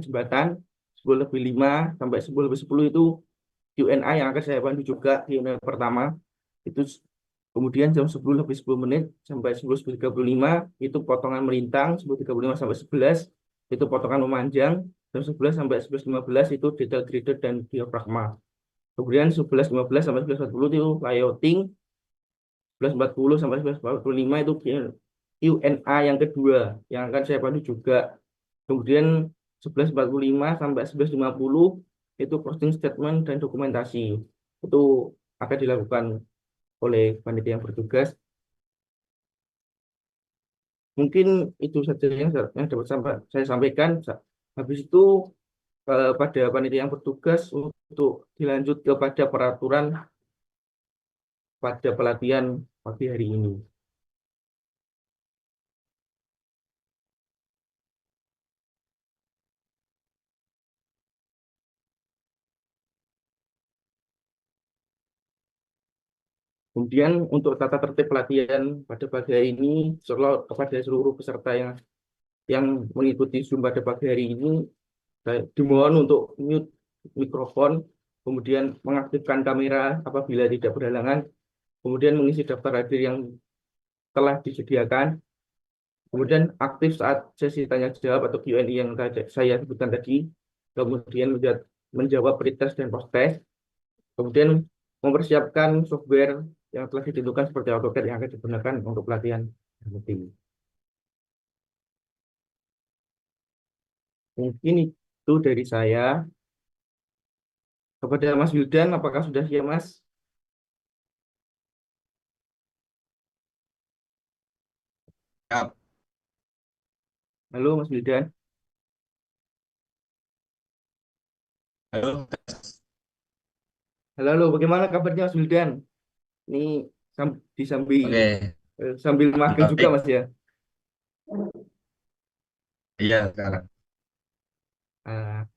jembatan, 10 lebih 5 sampai 10 lebih 10 itu Q&A yang akan saya bantu juga Q&A pertama. Itu kemudian jam 10 lebih 10 menit sampai 10 lebih 35 itu potongan melintang, 10.35 sampai 11 itu potongan memanjang, jam 11 sampai 11.15 itu detail graded dan diafragma. Kemudian 11.15 sampai 11.40 itu layouting, 11.40 sampai 11.45 itu Q&A yang kedua yang akan saya bantu juga. Kemudian 11.45 sampai 11.50 itu closing statement dan dokumentasi. Itu akan dilakukan oleh panitia yang bertugas. Mungkin itu saja yang dapat saya sampaikan. Habis itu pada panitia yang bertugas untuk dilanjut kepada peraturan pada pelatihan pagi hari ini. Kemudian untuk tata tertib pelatihan pada pagi hari ini, kepada seluruh peserta yang mengikuti Zoom pada pagi hari ini, saya dimohon untuk mute mikrofon, kemudian mengaktifkan kamera apabila tidak berhalangan, kemudian mengisi daftar hadir yang telah disediakan, kemudian aktif saat sesi tanya jawab atau Q&A yang saya sebutkan tadi, kemudian menjawab pretest dan post test, kemudian mempersiapkan software yang telah ditentukan seperti AutoCAD yang akan digunakan untuk pelatihan rutin. Mungkin itu dari saya. Kepada Mas Wildan, apakah sudah siap, Mas? Ya, Halo, Mas Wildan. halo. Halo, halo, bagaimana kabarnya Mas Wildan? Ini Oke, sambil magang juga, baik. Mas ya. Iya, sekarang. Ah,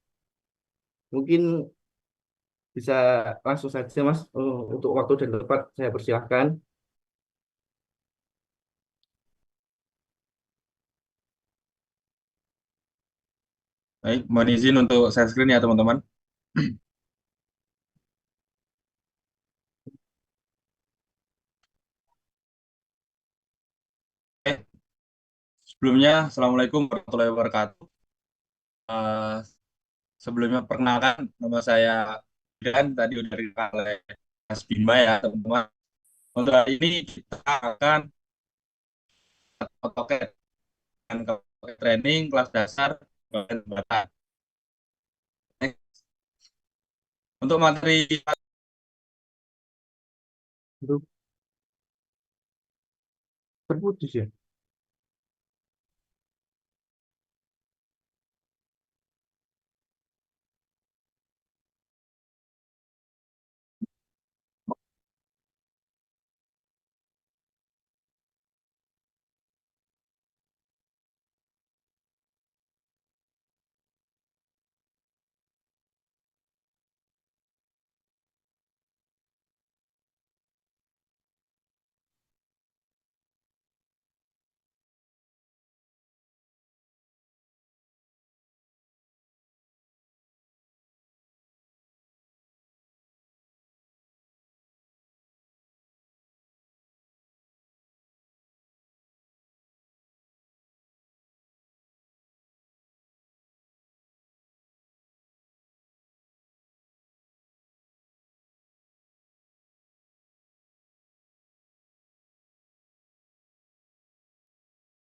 mungkin bisa langsung saja, Mas. Untuk waktu dan tempat saya persilahkan. Baik, mohon izin untuk share screen ya, teman-teman. Oke, sebelumnya, Assalamualaikum warahmatullahi wabarakatuh. Eh, Sebelumnya, perkenalkan, nama saya Dan, tadi udah dikenal oleh Mas Bima ya, teman-teman. Untuk hari ini, kita akan AutoCAD dan training kelas dasar dan jembatan. Untuk materi Itu terputus ya.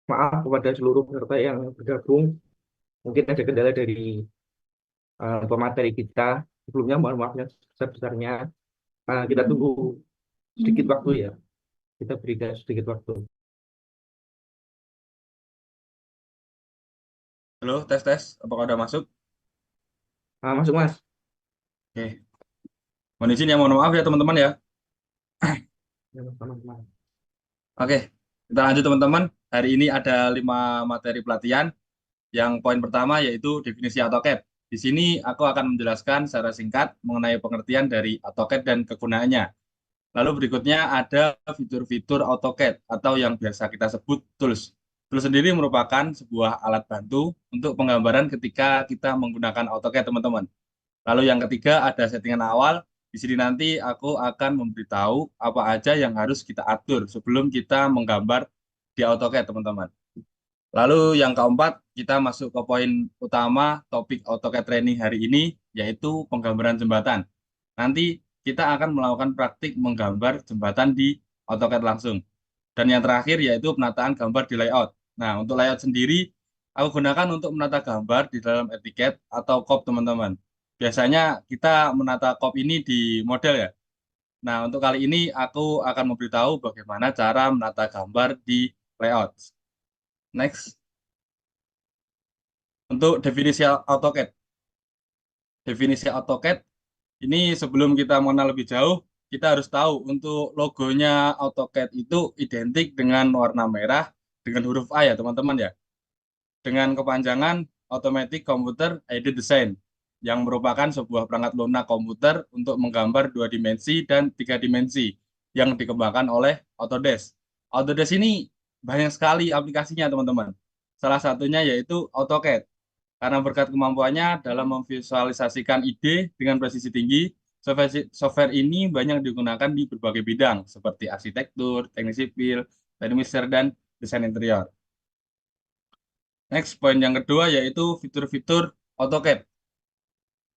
Maaf kepada seluruh peserta yang bergabung. Mungkin ada kendala dari pemateri kita. Sebelumnya mohon maaf yang sebesar-besarnya. Kita tunggu sedikit waktu ya. Kita berikan sedikit waktu. halo, tes. Apakah udah masuk? Masuk, Mas. Oke. Mohon izin ya, mohon maaf ya, teman-teman ya. Ya, Mas, teman-teman. Oke, kita lanjut teman-teman. Hari ini ada 5 materi pelatihan. Yang poin pertama yaitu definisi AutoCAD. Di sini aku akan menjelaskan secara singkat mengenai pengertian dari AutoCAD dan kegunaannya. Lalu berikutnya ada fitur-fitur AutoCAD atau yang biasa kita sebut tools. Tool sendiri merupakan sebuah alat bantu untuk penggambaran ketika kita menggunakan AutoCAD, teman-teman. Lalu yang ketiga ada settingan awal. Di sini nanti aku akan memberitahu apa aja yang harus kita atur sebelum kita menggambar di AutoCAD, teman-teman. Lalu yang keempat, kita masuk ke poin utama topik AutoCAD training hari ini, yaitu penggambaran jembatan. Nanti kita akan melakukan praktik menggambar jembatan di AutoCAD langsung. Dan yang terakhir yaitu penataan gambar di layout. Nah, untuk layout sendiri, aku gunakan untuk menata gambar di dalam etiket atau COP, teman-teman. Biasanya kita menata COP ini di model ya. Nah, untuk kali ini aku akan memberitahu bagaimana cara menata gambar di layout. Next, untuk definisi AutoCAD. Definisi AutoCAD ini sebelum kita mengenal lebih jauh, kita harus tahu untuk logonya AutoCAD itu identik dengan warna merah dengan huruf A ya, teman-teman ya. Dengan kepanjangan Automatic Computer Aided Design, yang merupakan sebuah perangkat lunak komputer untuk menggambar 2 dimensi dan 3 dimensi yang dikembangkan oleh Autodesk. Autodesk ini banyak sekali aplikasinya, teman-teman. Salah satunya yaitu AutoCAD. Karena berkat kemampuannya dalam memvisualisasikan ide dengan presisi tinggi, software ini banyak digunakan di berbagai bidang seperti arsitektur, teknik sipil, teknik militer, dan desain interior. Next, poin yang kedua yaitu fitur-fitur AutoCAD.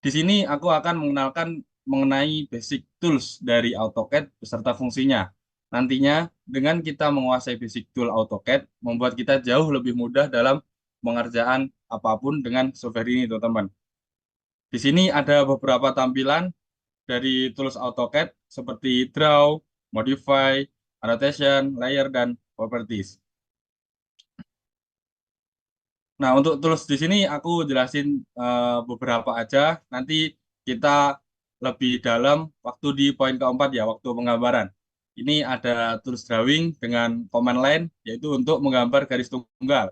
Di sini aku akan mengenalkan mengenai basic tools dari AutoCAD beserta fungsinya. Nantinya, dengan kita menguasai basic tool AutoCAD, membuat kita jauh lebih mudah dalam mengerjakan apapun dengan software ini, teman-teman. Di sini ada beberapa tampilan dari tools AutoCAD seperti Draw, Modify, Annotation, Layer, dan Properties. Nah, untuk tools di sini aku jelasin beberapa aja. Nanti kita lebih dalam waktu di poin keempat ya, waktu penggambaran. Ini ada tools drawing dengan command line, yaitu untuk menggambar garis tunggal.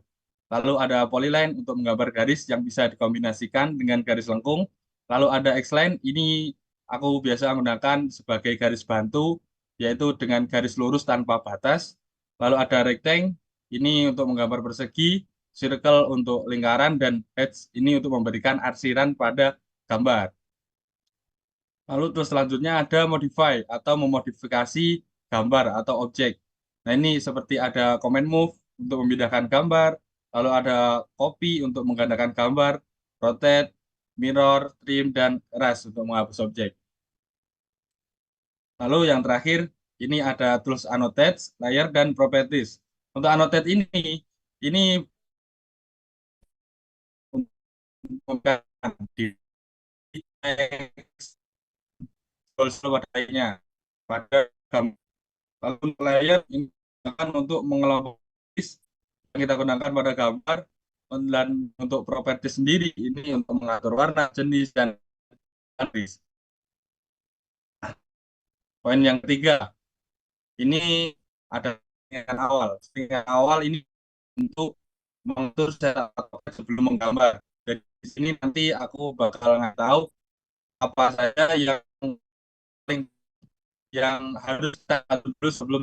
Lalu ada polyline untuk menggambar garis yang bisa dikombinasikan dengan garis lengkung. Lalu ada X-line, ini aku biasa menggunakan sebagai garis bantu, yaitu dengan garis lurus tanpa batas. Lalu ada rectangle, ini untuk menggambar persegi, circle untuk lingkaran, dan edge ini untuk memberikan arsiran pada gambar. Lalu terus selanjutnya ada modify atau memodifikasi gambar atau objek. Nah, ini seperti ada command move untuk memindahkan gambar, lalu ada copy untuk menggandakan gambar, rotate, mirror, trim, dan erase untuk menghapus objek. Lalu yang terakhir, ini ada tools annotate, layer, dan properties. Untuk annotate ini di teks padanya pada gambar. Lalu untuk layer ini akan untuk mengelompokkan yang kita gunakan pada gambar, dan untuk properti sendiri ini untuk mengatur warna, jenis, dan garis. Poin yang ketiga, ini ada settingan awal. Settingan awal ini untuk mengatur setup sebelum menggambar. Jadi di sini nanti aku bakal nggak tahu apa saja yang harus kita atur dulu sebelum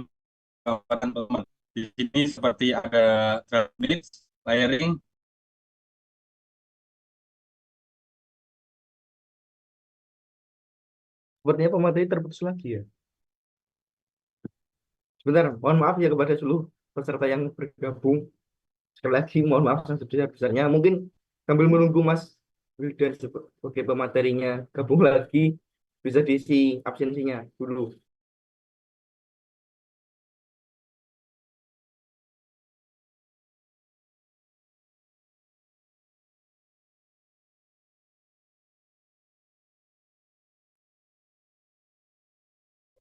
gambaran, teman. Di sini seperti ada graphics, layering. Sepertinya pemateri terputus lagi ya. Sebentar, mohon maaf ya kepada seluruh peserta yang bergabung. Sekali lagi, mohon maaf sebesar-besarnya. Mungkin sambil menunggu Mas Wildan sebagai pematerinya gabung lagi, bisa diisi absensinya dulu.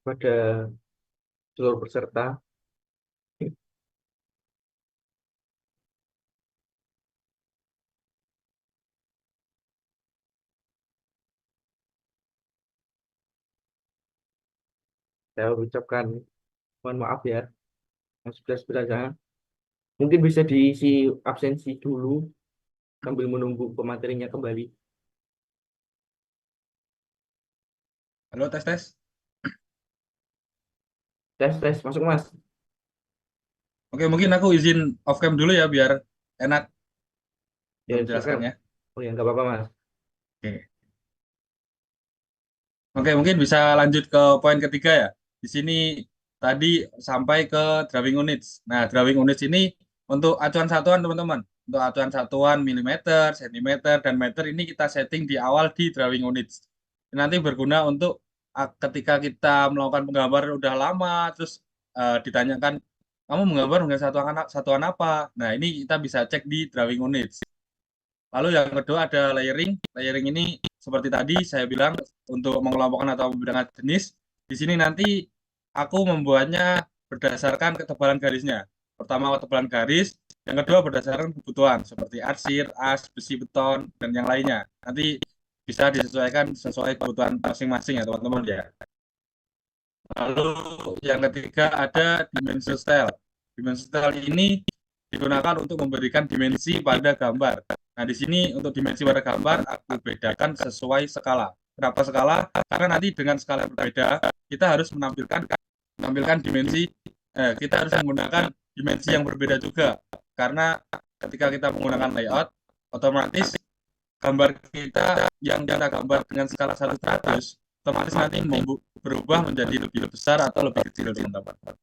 Pada seluruh peserta, saya ucapkan mohon maaf ya, yang sebesar-besarnya. Mungkin bisa diisi absensi dulu sambil menunggu pematerinya kembali. Halo, tes tes. Tes, tes, masuk Mas. Oke, mungkin aku izin off cam dulu ya biar enak Ya, silakan. menjelaskannya. Oh ya, nggak apa-apa, Mas. Oke. Oke, mungkin bisa lanjut ke poin ketiga ya. Di sini tadi sampai ke drawing units. Nah, drawing units ini untuk acuan satuan teman-teman. Untuk acuan satuan milimeter, sentimeter, dan meter ini kita setting di awal di drawing units. Nanti berguna untuk ketika kita melakukan penggambaran udah lama, terus ditanyakan, kamu menggambar dengan satuan apa? Nah, ini kita bisa cek di drawing units. Lalu yang kedua ada layering. Layering ini seperti tadi saya bilang untuk mengelompokkan atau membedakan jenis. Di sini nanti aku membuatnya berdasarkan ketebalan garisnya. Pertama ketebalan garis, yang kedua berdasarkan kebutuhan seperti arsir, as, besi beton, dan yang lainnya. Nanti bisa disesuaikan sesuai kebutuhan masing-masing ya teman-teman ya. Lalu yang ketiga ada dimension style. Dimension style ini digunakan untuk memberikan dimensi pada gambar. Nah, di sini untuk dimensi pada gambar aku bedakan sesuai skala. Kenapa skala? Karena nanti dengan skala yang berbeda, kita harus menampilkan dimensi, kita harus menggunakan dimensi yang berbeda juga. Karena ketika kita menggunakan layout, otomatis gambar kita yang kita gambar dengan skala 1:100, otomatis nanti berubah menjadi lebih besar atau lebih kecil, teman-teman.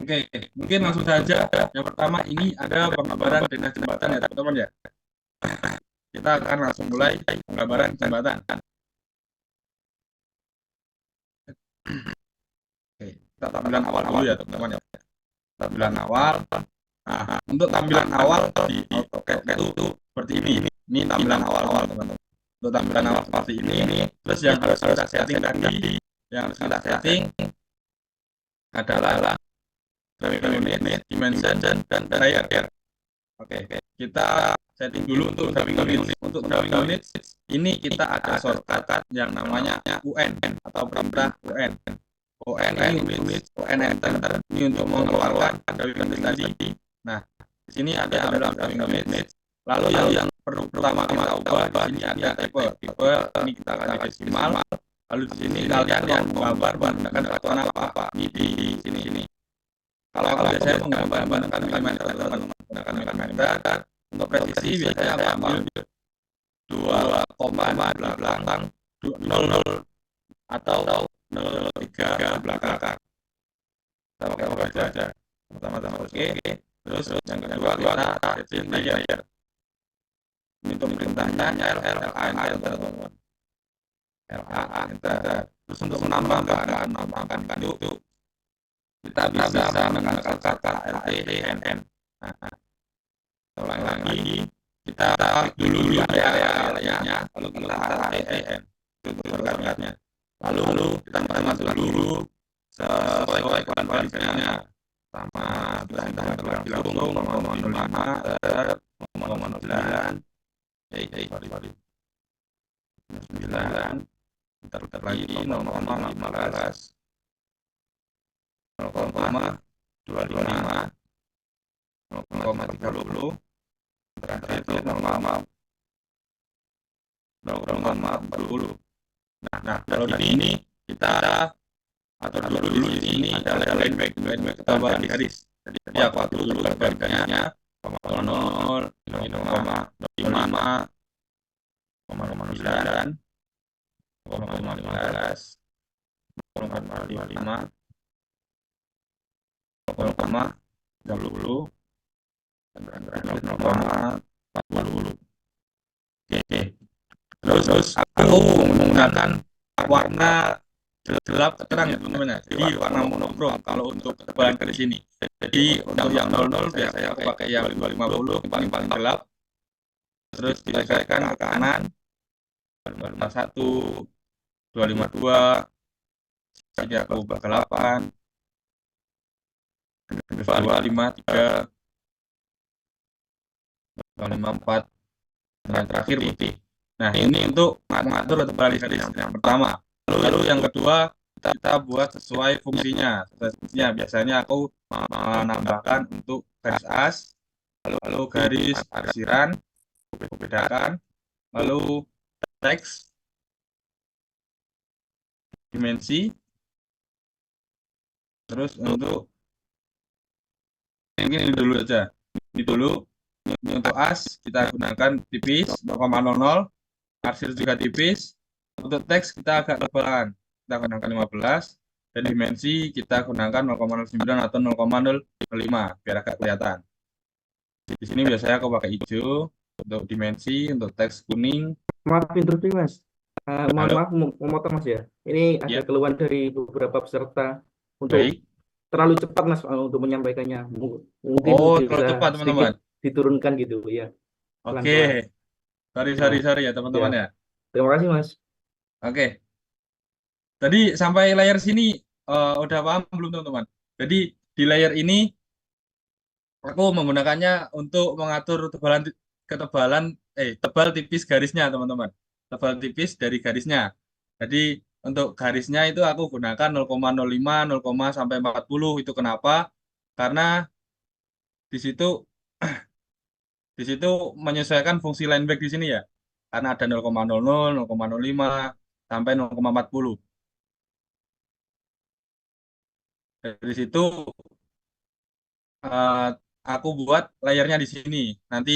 Oke, mungkin langsung saja. Yang pertama ini ada penggambaran denah jembatan ya teman-teman ya. Kita akan langsung mulai penggambaran jembatan. Oke, kita tampilan awal dulu ya teman-teman ya. Tampilan awal. Nah, untuk tampilan awal di AutoCAD itu seperti ini. Ini tampilan awal teman-teman. Untuk tampilan awal seperti ini. Terus yang harus kita setting tadi, yang harus kita setting adalah drawing unit, dimension, dan layer. Oke, kita setting dulu untuk drawing unit. Untuk drawing unit, ini kita ada shortcut yang namanya UN atau perintah UN. UN ini unit, UN enter ini untuk mengeluarkan drawing unit tadi. Nah, di sini ada drawing unit. Lalu yang perlu pertama kita ubah di sini ada tipe. Tipe ini kita kasih desimal. Lalu di sini kalian menggambar menggunakan satuan apa? Ini di sini. Kalau biasanya menggambar milimeter, teman-teman menggunakan milimeter. Untuk presisi biasanya aku ambil 2, di belakang 0 atau 0,3 ke belakang. Kita pakai oke aja. Pertama-tama oke. Terus yang kedua kita setting layer. Ini untuk perintahnya LA enter, teman-teman. LA enter. Terus untuk menambahkan itu kita bisa menggunakan kata LTNN. Nah, ulang lagi, kita klik dulu di area-areanya, lalu kita LTN untuk perangkatnya. Lalu kita masuk dulu sesuai kualitasnya. Sama kita terlebih langsung 0,05, 0,09, 9, putar lagi 0,15, 0,225, 0,30, terakhir itu 0,40. Nah, kalau di ini kita atur dulu di sini ada line back tambah garis. Jadi aku atur dulu garisnya 0,0, 0,05, 0,09, 0,15, 0,25, 0,30, dan 0,40. Oke. Terus aku menggunakan warna gelap terang ya teman-teman ya. Jadi warna monokrom kalau untuk ketebalan garis ini. Jadi untuk yang 00 biasanya aku pakai yang 250 paling gelap. Terus disesuaikan ke kanan 251, 252. Jadi aku ubah ke 8, 253, 254, dan terakhir putih. Nah, ini untuk mengatur ketebalan garis yang pertama. Lalu yang kedua, kita buat sesuai fungsinya. Biasanya aku menambahkan untuk garis as, lalu garis arsiran, bedakan, lalu teks, dimensi, terus untuk mungkin ini dulu aja. Ini dulu. Ini untuk as kita gunakan tipis 0,00, arsir juga tipis. Untuk teks kita agak tebalan. Kita gunakan 15 dan dimensi kita gunakan 0,09 atau 0,005 biar agak kelihatan. Di sini biasanya aku pakai hijau untuk dimensi, untuk teks kuning. Maaf interupsi Mas. Mohon Halo, maaf memotong Mas ya. Ini ada ya, keluhan dari beberapa peserta untuk baik. terlalu cepat Mas untuk menyampaikannya. Mungkin Oh, terlalu bisa cepat sedikit teman-teman. diturunkan gitu ya, Oke, pelan-pelan. sorry, sorry, Nah, sorry ya ya. teman-teman ya. Terima kasih Mas. Oke, tadi sampai layar sini udah paham belum teman-teman? Jadi di layar ini aku menggunakannya untuk mengatur ketebalan tebal tipis garisnya teman-teman. Tebal tipis dari garisnya. Jadi untuk garisnya itu aku gunakan 0,05, 0, sampai 40. Itu kenapa? Karena di situ di situ menyesuaikan fungsi line break di sini ya. Karena ada 0,00, 0,05 sampai 0,40. Dari situ eh, aku buat layernya di sini. Nanti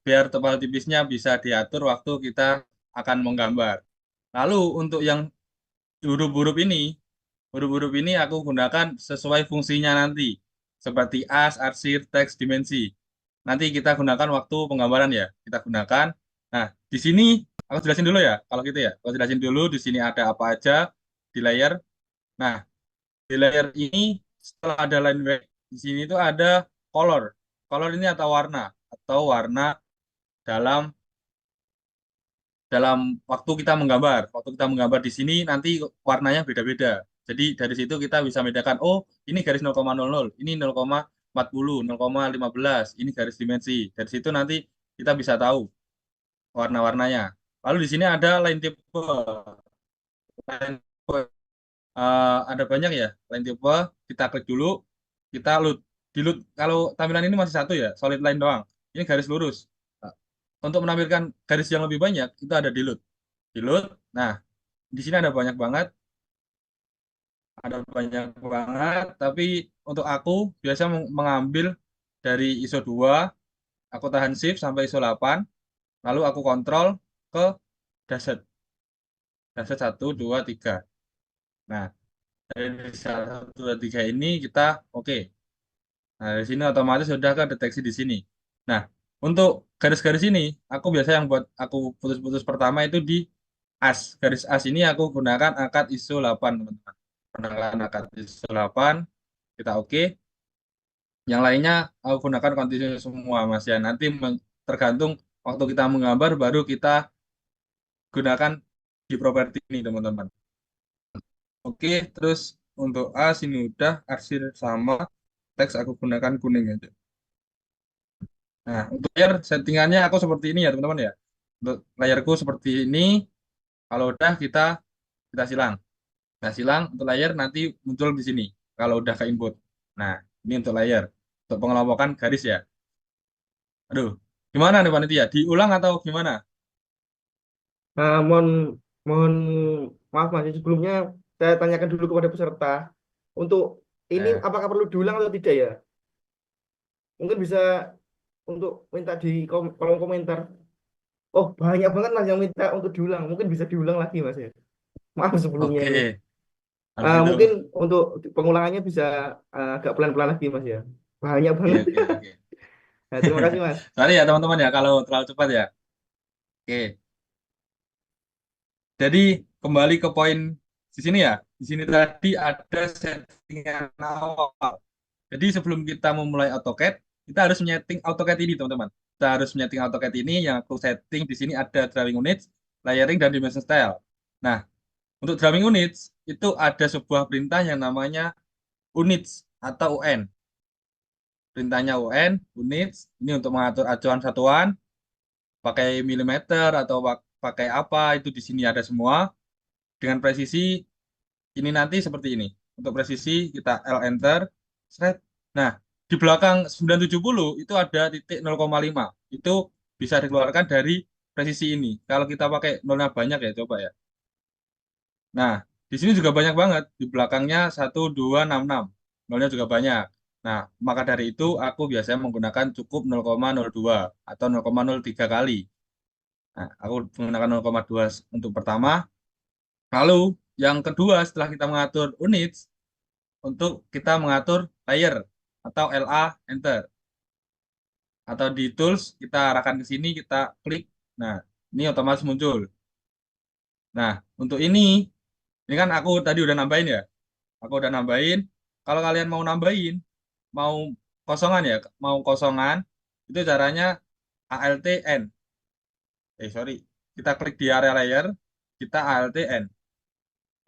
biar tebal tipisnya bisa diatur waktu kita akan menggambar. Lalu untuk yang huruf-huruf ini aku gunakan sesuai fungsinya nanti. Seperti as, arsir, teks, dimensi. Nanti kita gunakan waktu penggambaran ya. Kita gunakan. Nah, di sini aku jelasin dulu ya. Kalau gitu ya, aku jelasin dulu di sini ada apa aja di layer. Nah, di layer ini setelah ada line break, di sini itu ada color. Color ini atau warna dalam dalam waktu kita menggambar. Waktu kita menggambar di sini nanti warnanya beda-beda. Jadi dari situ kita bisa membedakan, oh ini garis 0,00, ini 0,40, 0,15, ini garis dimensi. Dari situ nanti kita bisa tahu warna-warnanya. Lalu di sini ada line tipe. Line tipe ada banyak ya line tipe. Kita klik dulu, kita load. Di load kalau tampilan ini masih satu ya, solid line doang. Ini garis lurus. Nah, untuk menampilkan garis yang lebih banyak itu ada di load. Di load. Nah, di sini ada banyak banget, tapi untuk aku biasa mengambil dari ISO 2, aku tahan shift sampai ISO 8, lalu aku kontrol ke dashboard. Dashboard 1, 2, 3. Nah, dari 1, 2, 3 ini kita oke. Nah, dari sini otomatis sudah kedeteksi di sini. Nah, untuk garis-garis ini, aku biasa yang buat aku putus-putus pertama itu di as. Garis as ini aku gunakan akad ISO 8, teman-teman. Gunakan akad ISO 8, kita oke. Yang lainnya aku gunakan kontinu semua, Mas ya. Nanti tergantung waktu kita menggambar, baru kita gunakan di properti ini, teman-teman. Oke, terus untuk as ini udah, arsir sama, teks aku gunakan kuning aja. Nah, untuk layar settingannya aku seperti ini ya teman-teman ya. Untuk layarku seperti ini. Kalau udah kita silang. Nah, silang untuk layar nanti muncul di sini. Kalau udah ke input. Nah, ini untuk layar. Untuk pengelompokan garis ya. Aduh, gimana nih panitia? Diulang atau gimana? Mohon mohon maaf Mas, sebelumnya saya tanyakan dulu kepada peserta untuk ini Eh, apakah perlu diulang atau tidak ya? Mungkin bisa untuk minta di kolom komentar. Oh, banyak banget Mas yang minta untuk diulang. Mungkin bisa diulang lagi Mas ya. Maaf sebelumnya ini. oke. Kalau gitu, Mungkin untuk pengulangannya bisa agak pelan-pelan lagi Mas ya. Banyak oke, banget. oke, oke. Nah, terima kasih Mas. Sorry ya teman-teman ya kalau terlalu cepat ya. Oke. Jadi kembali ke poin di sini ya. Di sini tadi ada settingan awal. Jadi sebelum kita memulai AutoCAD, kita harus menyeting AutoCAD ini, teman-teman. Kita harus menyeting AutoCAD ini yang aku setting di sini ada drawing units, layering, dan dimension style. Nah, untuk drawing units itu ada sebuah perintah yang namanya units atau UN. Perintahnya UN, units, ini untuk mengatur acuan satuan, pakai milimeter atau pakai apa, itu di sini ada semua. Dengan presisi ini nanti seperti ini. Untuk presisi kita L enter. Seret. Nah, di belakang 970 itu ada titik 0,5. Itu bisa dikeluarkan dari presisi ini. Kalau kita pakai nolnya banyak ya, coba ya. Nah, di sini juga banyak banget. Di belakangnya 1266. Nolnya juga banyak. Nah, maka dari itu aku biasanya menggunakan cukup 0,02 atau 0,03 kali. Nah, aku menggunakan 0,2 untuk pertama. Lalu yang kedua setelah kita mengatur units, untuk kita mengatur layer atau LA enter. Atau di tools kita arahkan ke sini, kita klik. Nah, ini otomatis muncul. Nah, untuk ini kan aku tadi udah nambahin ya. Aku udah nambahin. Kalau kalian mau nambahin, mau kosongan ya, mau kosongan, itu caranya ALT N. Sorry. Kita klik di area layer, kita ALT N.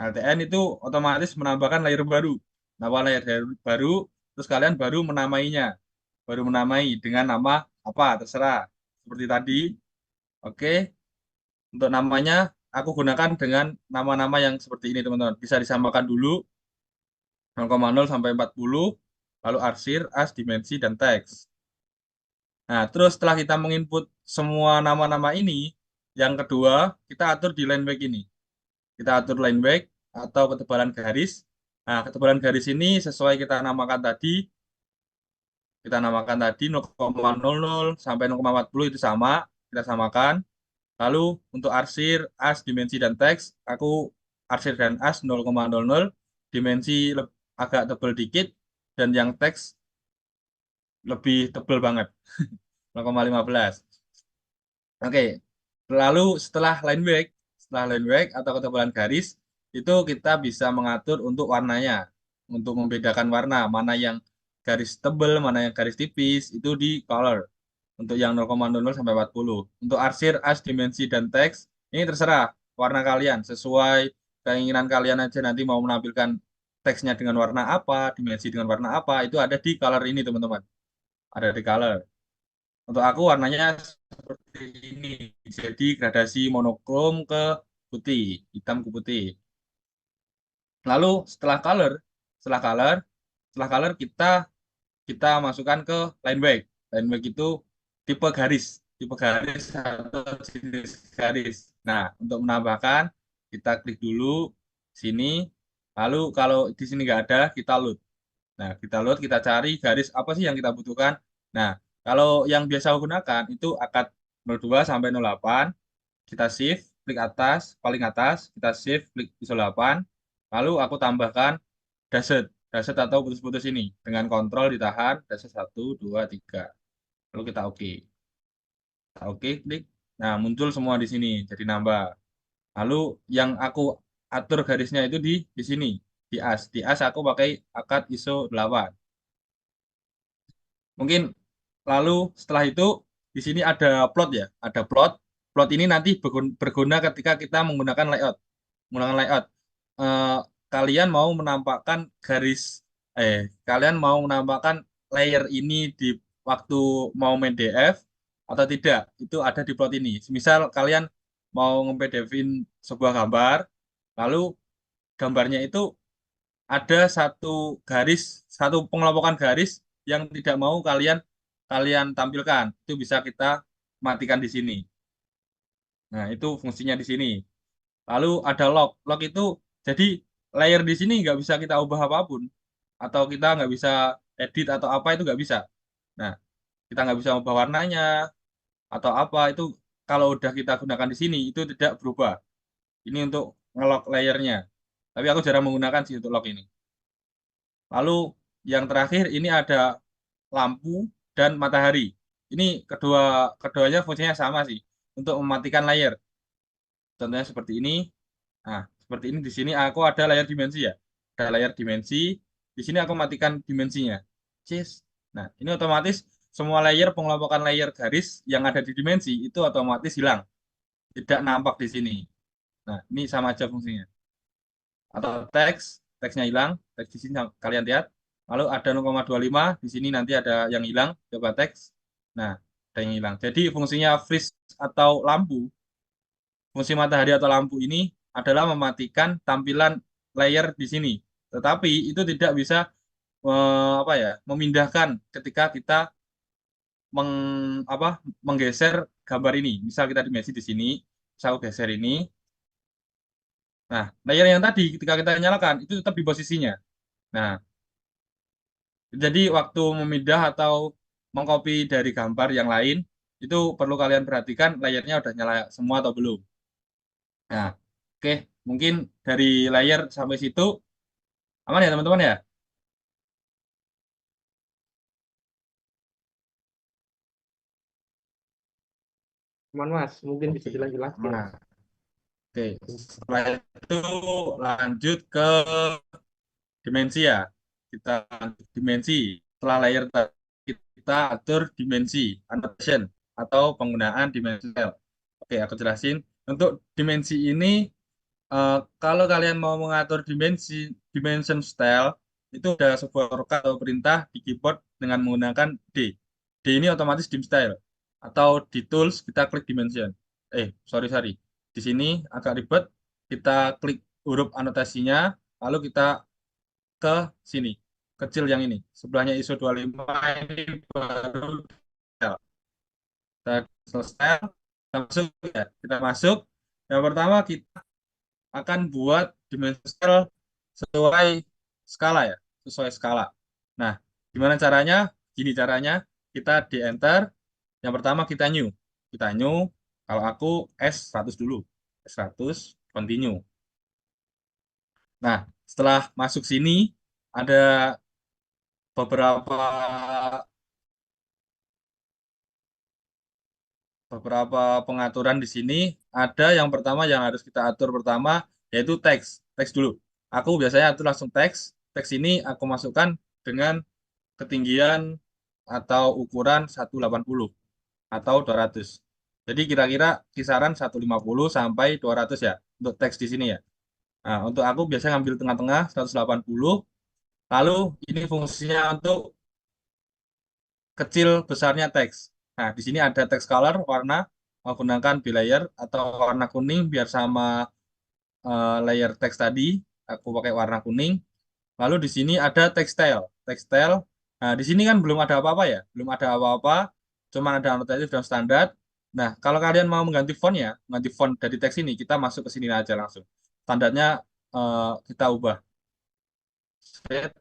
ALT N itu otomatis menambahkan layer baru. Nambah layer baru, terus kalian baru menamainya. Baru menamai dengan nama apa, terserah. Seperti tadi. Oke, untuk namanya aku gunakan dengan nama-nama yang seperti ini, teman-teman. Bisa disamakan dulu 0,0 sampai 40, lalu arsir, as, dimensi, dan teks. Nah, terus setelah kita menginput semua nama-nama ini, yang kedua, kita atur di line break ini. Kita atur line break atau ketebalan garis. Nah, ketebalan garis ini sesuai kita namakan tadi 0,00 sampai 0,40 itu sama, kita samakan. Lalu untuk arsir, as, dimensi, dan teks, aku arsir dan as 0,00, dimensi agak tebal dikit, dan yang teks lebih tebal banget, 0,15. Oke, lalu setelah line break atau ketebalan garis, itu kita bisa mengatur untuk warnanya, untuk membedakan warna, mana yang garis tebal, mana yang garis tipis, itu di color. Untuk yang 0,00 sampai 40. Untuk arsir, as, dimensi, dan teks, ini terserah warna kalian. Sesuai keinginan kalian aja nanti mau menampilkan teksnya dengan warna apa, dimensi dengan warna apa, itu ada di color ini, teman-teman. Ada di color. Untuk aku warnanya seperti ini. Jadi gradasi monokrom ke putih, hitam ke putih. Lalu setelah color, setelah color kita masukkan ke line break. Line break itu tipe garis atau jenis garis. Nah, untuk menambahkan kita klik dulu sini. Lalu kalau di sini nggak ada, kita load. Nah, kita load, kita cari garis apa sih yang kita butuhkan. Nah, kalau yang biasa aku gunakan itu akad 02 sampai 08. Kita shift, klik atas, paling atas, kita shift, klik ISO 8. Lalu aku tambahkan daset atau putus-putus ini. Dengan kontrol ditahan, daset 1, 2, 3. Lalu kita oke. Kita oke, klik. Nah, muncul semua di sini, jadi nambah. Lalu yang aku atur garisnya itu di sini, di as. Di as aku pakai akad ISO 8. Mungkin lalu setelah itu di sini ada plot ya, ada plot. Plot ini nanti berguna ketika kita menggunakan layout. Menggunakan layout. Eh, kalian mau menampakkan garis, kalian mau menampakkan layer ini di waktu mau main DF atau tidak? Itu ada di plot ini. Misal kalian mau nge-PDF-in sebuah gambar, lalu gambarnya itu ada satu pengelompokan garis yang tidak mau kalian kalian tampilkan. Itu bisa kita matikan di sini. Nah, itu fungsinya di sini. Lalu ada lock. Lock itu jadi layer di sini nggak bisa kita ubah apapun. Atau kita nggak bisa edit atau apa itu nggak bisa. Nah, kita nggak bisa ubah warnanya atau apa itu kalau udah kita gunakan di sini itu tidak berubah. Ini untuk ngelock layernya. Tapi aku jarang menggunakan sih untuk lock ini. Lalu yang terakhir ini ada lampu dan matahari. Ini keduanya fungsinya sama sih untuk mematikan layar. Contohnya seperti ini. Nah, seperti ini di sini aku ada layar dimensi ya. Ada layar dimensi. Di sini aku matikan dimensinya. Cis. Nah, ini otomatis semua layer pengelompokan layer garis yang ada di dimensi itu otomatis hilang. Tidak nampak di sini. Nah, ini sama aja fungsinya. Atau teksnya hilang, teks di sini kalian lihat. Lalu ada 0,25 di sini nanti ada yang hilang, coba teks. Nah, ada yang hilang. Jadi fungsinya freeze atau lampu, fungsi matahari atau lampu ini adalah mematikan tampilan layer di sini. Tetapi itu tidak bisa apa ya, memindahkan ketika kita meng, apa, menggeser gambar ini. Misal kita dimensi di sini, saya geser ini. Nah, layer yang tadi ketika kita nyalakan itu tetap di posisinya. Nah, Jadi waktu memindah atau mengcopy dari gambar yang lain, itu perlu kalian perhatikan layernya udah nyala semua atau belum. Nah, oke, mungkin dari layer sampai situ aman ya teman-teman ya? Cuman Mas, mungkin bisa Oke, dilanjut lagi ya. aman. Oke, setelah itu lanjut ke dimensi ya. Kita lanjut dimensi. Setelah layer tadi, kita atur dimensi, annotation, atau penggunaan dimensi style. Oke, aku jelasin. Untuk dimensi ini, kalau kalian mau mengatur dimension style, itu ada sebuah shortcut atau perintah di keyboard dengan menggunakan D. D ini otomatis dim style. Atau di tools, kita klik dimension. Sorry, sorry. Di sini agak ribet. Kita klik huruf anotasinya, lalu kita ke sini, kecil yang ini. Sebelahnya ISO 25 ini baru style. Kita selesai, kita masuk ya. Kita masuk. Yang pertama kita akan buat dimensi scale sesuai skala ya, sesuai skala. Nah, gimana caranya? Gini caranya, kita di enter. Yang pertama kita new. Kalau aku S100 dulu, S100 continue. Nah, setelah masuk sini ada beberapa beberapa pengaturan di sini. Ada yang pertama yang harus kita atur pertama yaitu teks. Teks dulu. Aku biasanya atur langsung teks. Teks ini aku masukkan dengan ketinggian atau ukuran 180 atau 200. Jadi kira-kira kisaran 150 sampai 200 ya untuk teks di sini ya. Nah, untuk aku biasanya ngambil tengah-tengah 180. Lalu ini fungsinya untuk kecil besarnya teks. Nah, di sini ada text color warna menggunakan bilayer atau warna kuning biar sama layer teks tadi. Aku pakai warna kuning. Lalu di sini ada textile. Textile. Nah, di sini kan belum ada apa-apa ya. Belum ada apa-apa. Cuma ada anotatif dan standar. Nah, kalau kalian mau mengganti font ya, mengganti font dari teks ini, kita masuk ke sini aja langsung. Standarnya kita ubah. Set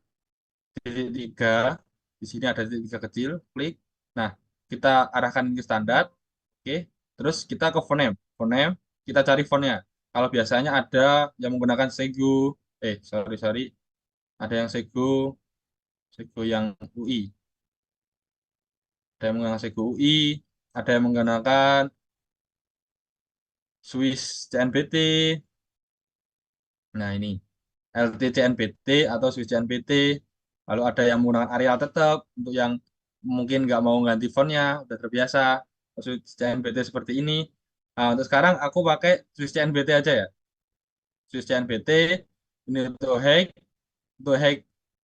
titik tiga. Di sini ada titik tiga kecil. Klik. Nah, kita arahkan ke standar. Oke. Terus kita ke fontsname. Fontsname, kita cari fontnya. Kalau biasanya ada yang menggunakan Sego. Sorry, sorry. Ada yang Sego yang UI. Ada yang menggunakan Sego UI, ada yang menggunakan Swiss CNBT. Nah, ini LT CNBT atau Swiss CNBT. Lalu ada yang menggunakan Arial tetap untuk yang mungkin nggak mau ganti fontnya, udah terbiasa Swiss CNBT seperti ini. Nah, untuk sekarang aku pakai Swiss CNBT aja ya. Swiss CNBT ini untuk hack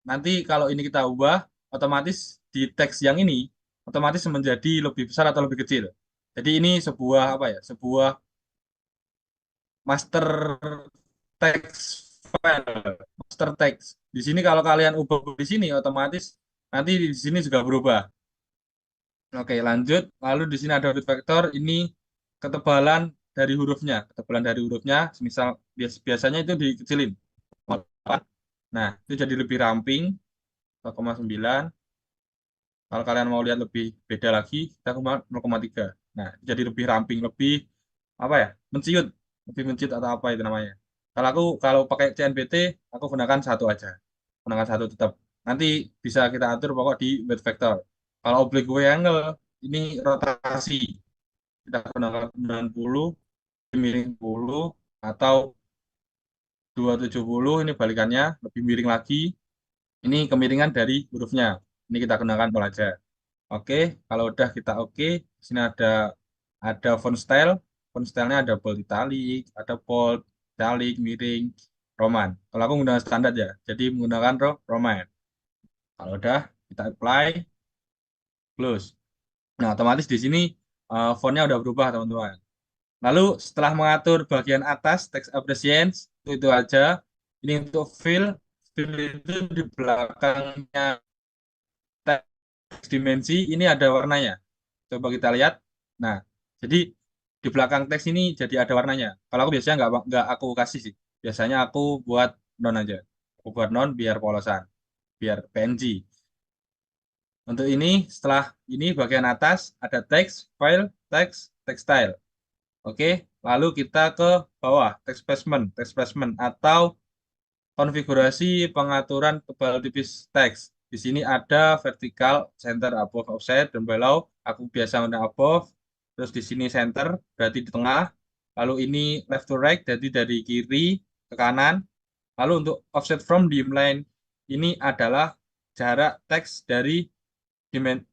nanti kalau ini kita ubah otomatis di teks yang ini otomatis menjadi lebih besar atau lebih kecil. Jadi ini sebuah apa ya? Sebuah master text file, master text. Di sini kalau kalian ubah di sini otomatis nanti di sini juga berubah. Oke, lanjut. Lalu di sini ada huruf vektor. Ini ketebalan dari hurufnya. Ketebalan dari hurufnya, misal biasanya itu dikecilin. Nah, itu jadi lebih ramping, 0,9. Kalau kalian mau lihat lebih beda lagi, kita ke 0,3. Nah, jadi lebih ramping, lebih apa ya? Menciut, lebih menciut atau apa itu namanya. Kalau pakai CNBT, aku gunakan satu aja. Gunakan satu tetap. Nanti bisa kita atur pokok di weight vector. Kalau oblique angle, ini rotasi. Kita gunakan 90, miring 10, atau 270, ini balikannya, lebih miring lagi. Ini kemiringan dari hurufnya. Ini kita gunakan pelajar. Oke, kalau udah kita oke, di sini ada font style. Font stylenya ada bold italic, ada bold, italic, miring, Roman. Kalau aku menggunakan standar ya, jadi menggunakan Roman. Kalau udah kita apply, close. Nah, otomatis di sini fontnya udah berubah teman-teman. Lalu setelah mengatur bagian atas text appreciation itu aja. Ini untuk fill itu di belakangnya teks dimensi ini ada warnanya. Coba kita lihat. Nah, jadi di belakang teks ini jadi ada warnanya. Kalau aku biasanya nggak aku kasih sih. Biasanya aku buat non aja. Aku buat non biar polosan, biar PNG. Untuk ini, setelah ini bagian atas ada text, file, text, textile. Oke, lalu kita ke bawah, text placement atau konfigurasi pengaturan tebal tipis teks. Di sini ada vertical, center, above, offset, dan below. Aku biasa menggunakan above. Terus di sini center, berarti di tengah. Lalu ini left to right, jadi dari kiri ke kanan. Lalu untuk offset from line, ini adalah jarak teks dari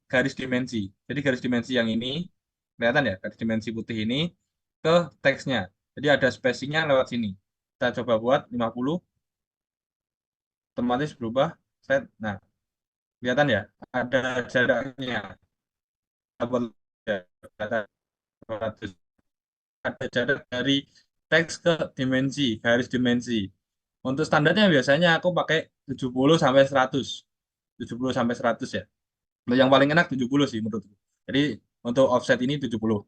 garis dimensi. Jadi garis dimensi yang ini, kelihatan ya, garis dimensi putih ini ke teksnya. Jadi ada spacingnya lewat sini. Kita coba buat 50, otomatis berubah set. Nah, kelihatan ya, ada jaraknya. Double jarak 200. Ada jarak dari teks ke dimensi, garis dimensi. Untuk standarnya biasanya aku pakai 70 sampai 100. 70 sampai 100 ya. Untuk yang paling enak 70 sih menurutku. Jadi untuk offset ini 70.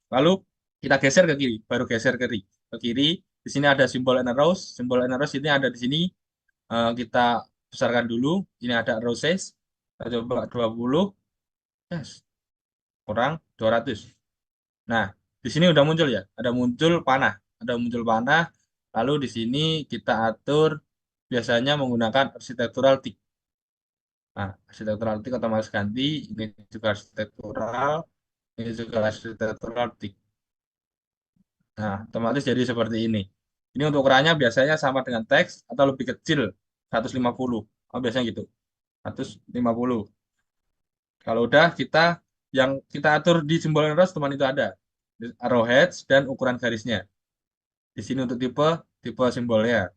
Lalu kita geser ke kiri, baru geser ke kiri. Ke kiri, di sini ada simbol and arrows. Simbol and arrows ini ada di sini. Kita besarkan dulu. Ini ada arrow size. Kita coba 20. Yes. Kurang 200. Nah, di sini udah muncul ya. Ada muncul panah. Ada muncul panah. Lalu di sini kita atur biasanya menggunakan architectural tick. Nah, architectural tick otomatis ganti. Ini juga architectural. Ini juga architectural tick. Nah, otomatis jadi seperti ini. Ini untuk ukurannya biasanya sama dengan teks atau lebih kecil, 150. Oh, biasanya gitu, 150. Kalau udah yang kita atur di simbol arrows teman itu ada arrowheads dan ukuran garisnya. Di sini untuk tipe tipe simbolnya.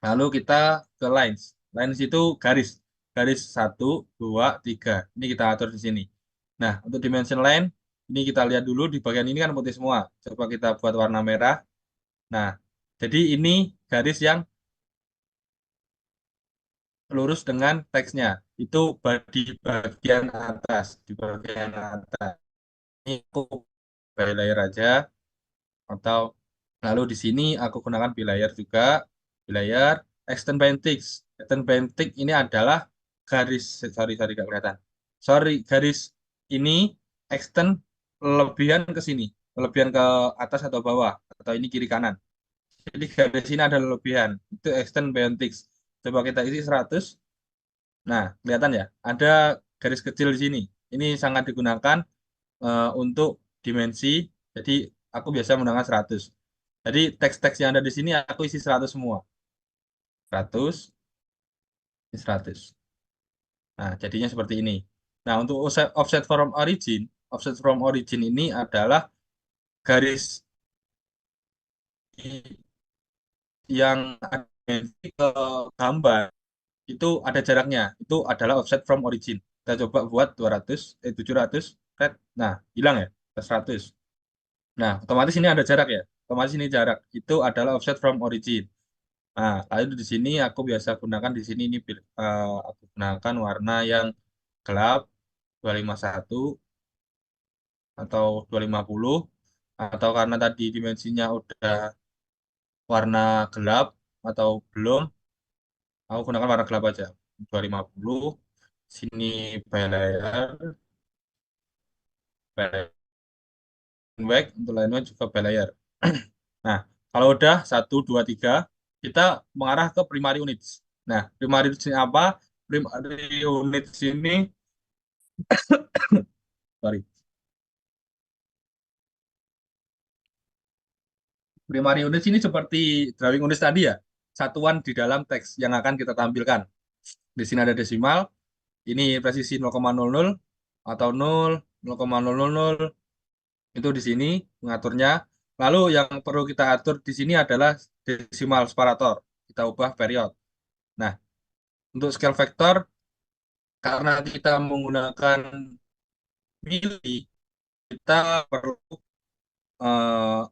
Lalu kita ke lines. Lines itu garis. Garis 1, 2, 3. Ini kita atur di sini. Nah, untuk dimension line, ini kita lihat dulu di bagian ini kan putih semua. Coba kita buat warna merah. Nah, jadi ini garis yang lurus dengan teksnya. Itu di bagian atas. Di bagian atas. Ini aku bilayer aja. Atau lalu di sini aku gunakan bilayer juga. Bilayer, extend bentix. Extend bentix ini adalah garis, sorry, gak kelihatan. Sorry, garis ini extend lebihan ke sini. Lebihan ke atas atau bawah. Atau ini kiri kanan. Jadi garis ini ada lebihan. Itu extend bentix. Coba kita isi 100. Nah, kelihatan ya, ada garis kecil di sini. Ini sangat digunakan untuk dimensi. Jadi aku biasa menggunakan 100. Jadi teks-teks yang ada di sini aku isi 100 semua. 100, ini 100. Nah, jadinya seperti ini. Nah, untuk offset from origin ini adalah garis yang ada ke gambar. Itu ada jaraknya. Itu adalah offset from origin. Kita coba buat 200, 700, set. Nah, hilang ya, ke 100. Nah, otomatis ini ada jarak ya. Otomatis ini jarak. Itu adalah offset from origin. Nah, lalu di sini aku biasa gunakan di sini ini aku gunakan warna yang gelap 251 atau 250 atau karena tadi dimensinya udah warna gelap atau belum, aku gunakan warna gelap aja 250. Sini bilayer, bilayer white, untuk lainnya juga bilayer. Nah, kalau udah 1, 2, 3, kita mengarah ke primary units. Nah, primary units ini apa? Primary units ini, sorry. Primary units ini seperti drawing units tadi ya, satuan di dalam teks yang akan kita tampilkan. Di sini ada desimal, ini presisi 0,00 atau 0, 0,000, itu di sini mengaturnya. Lalu yang perlu kita atur di sini adalah desimal separator. Kita ubah period. Nah, untuk scale factor, karena kita menggunakan mili, kita perlu eh,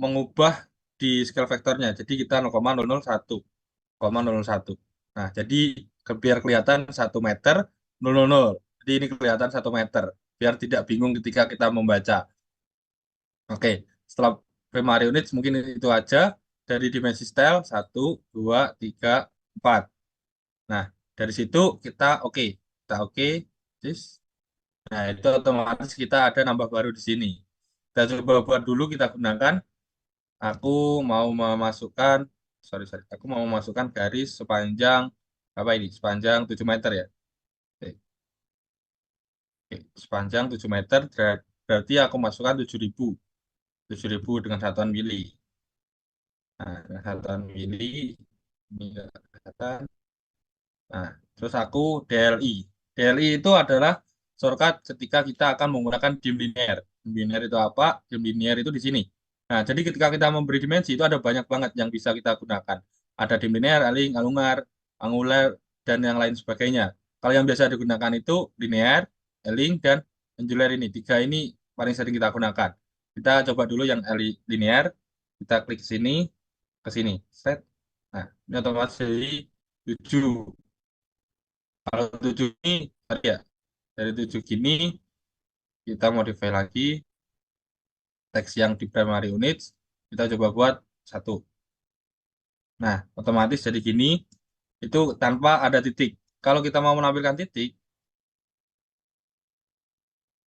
mengubah di scale vektornya. Jadi kita 0,001, 0,001. Nah, jadi biar kelihatan 1 meter 000. Jadi ini kelihatan 1 meter. Biar tidak bingung ketika kita membaca. Oke, setelah primary units mungkin itu aja. Dari dimensi style 1, 2, 3, 4. Nah, dari situ kita oke. Kita oke. Nah, itu otomatis kita ada nambah baru di sini. Kita coba buat dulu, kita gunakan. Aku mau memasukkan, sorry, sorry. Aku mau memasukkan garis sepanjang, apa ini? Sepanjang 7 meter ya. Oke, oke. Sepanjang 7 meter, berarti aku masukkan 7.000. 7.000 dengan satuan mili. Nah, dengan satuan mili, ini nggak kelihatan. Nah, terus aku DLI. DLI itu adalah shortcut ketika kita akan menggunakan dim linear. Dim linear itu apa? Dim linear itu di sini. Nah, jadi ketika kita memberi dimensi itu ada banyak banget yang bisa kita gunakan. Ada dim linear, aling, alungar, angular, dan yang lain sebagainya. Kalau yang biasa digunakan itu linear, aling, dan angular ini. Tiga ini paling sering kita gunakan. Kita coba dulu yang linear. Kita klik sini, ke sini. Set. Nah, ini otomatis jadi 7. Kalau 7 ini, tadi ya, dari 7 gini, kita modify lagi teks yang di primary units, kita coba buat 1. Nah, otomatis jadi gini, itu tanpa ada titik. Kalau kita mau menampilkan titik,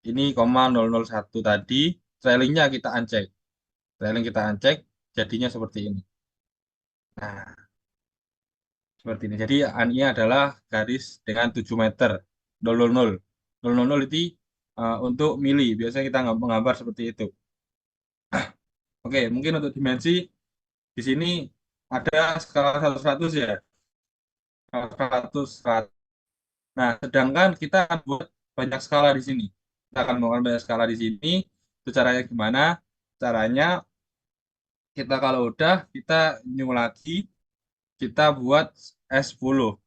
ini koma 001 tadi, trailingnya kita uncheck. Trailing kita uncheck, jadinya seperti ini. Nah, seperti ini. Jadi, ini adalah garis dengan 7 meter, 000. 000 itu untuk mili. Biasanya kita menggambar seperti itu. Oke, mungkin untuk dimensi, di sini ada skala 1-100 ya. Skala 100, 100. Nah, sedangkan kita akan buat banyak skala di sini. Kita akan melakukan banyak skala di sini. Itu caranya gimana? Caranya kita kalau udah, kita new lagi, kita buat S10.